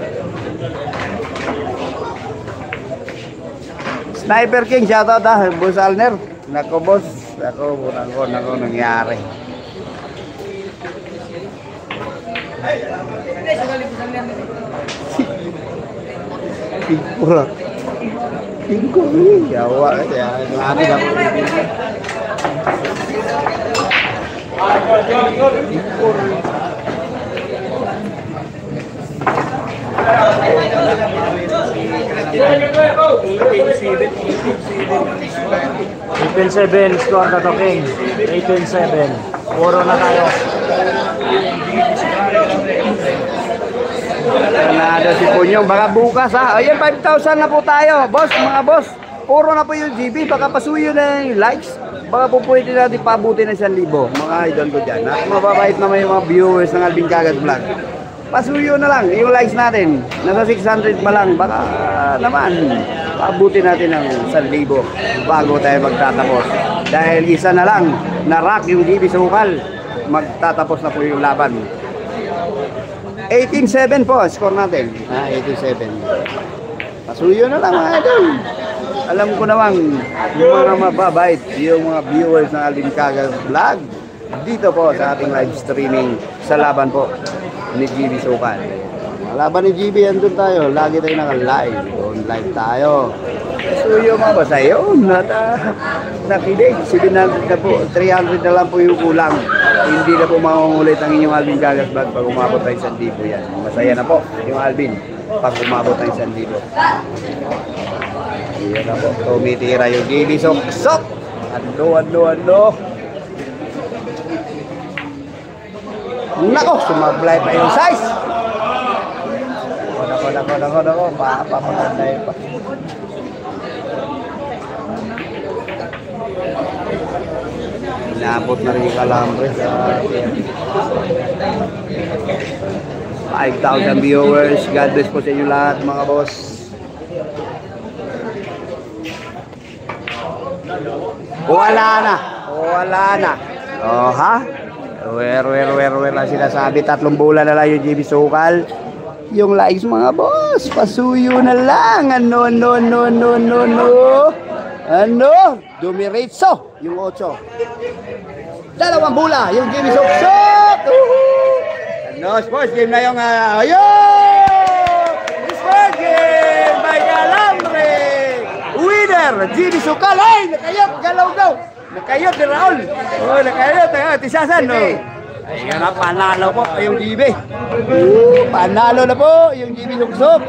Sniper King, shoutout ah. Boss Alner. Nako boss. Nako nangyari. Pura. Pingko ni yawa ya. Ano na po. Seven score na to King. 18-7. Puro na tayo. Nanalo si Punyong. Baka bukas ha. Ayan, 5,000 na po tayo. Boss, mga boss. Puro na po yung GB. Baka pasuyo na yung likes. Baka po pwede natin pabuti na 1,000. Mga idol ko dyan. At mababait naman yung mga viewers ng Alvin Kagat Vlog. Pasuyo na lang yung likes natin. Nasa 600 pa lang. Baka naman pabuti natin ng 1,000 bago tayo magtatapos. Dahil isa na lang na rock yung GB Sukal. Magtatapos na po yung laban. 18-7 po score natin. 18-7. Pasuyo na lang mga idol. Alam ko naman yung mga mababait, yung mga viewers ng Alvin Kagat Vlog dito po sa ating live streaming sa laban po ni GB Sukal. Laban ni GB, andun tayo. Lagi tayo naka-live. Live tayo. Pasuyo mga boss. Ayun, nakilig. 700 na po. 300 na lang po yung kulang. Hindi na po makungulit ang inyong Alvin Kagat Vlog pag umabot tayo 1,000 yan. Masaya na po yung Alvin pag umabot tayo 1,000. Iyan na po. Tumitira yung GB Sok. Ando. Nako, sumablay pa yung size. Nako. Papapaganday pa. Inabot na rin yung kalambre sa 5,000 viewers. God bless po sa inyo lahat mga boss. Wala na. Oh ha? Where na sinasabi. 3 bulan na lang yung GB Sukal. Yung likes mga boss, pasuyo na lang. Ano? Dumiretso yung 8. 2 bula yung GB Sok. Ano, sports game na yung sports game by Galambre. Winner, GB Sukal. Ay, nakayot, galaw-gaw. Nakayot ni Raul. Oh, nakayot, tisasan, no? Ayun na, panalo po yung GB. Panalo na po yung GB Suksok.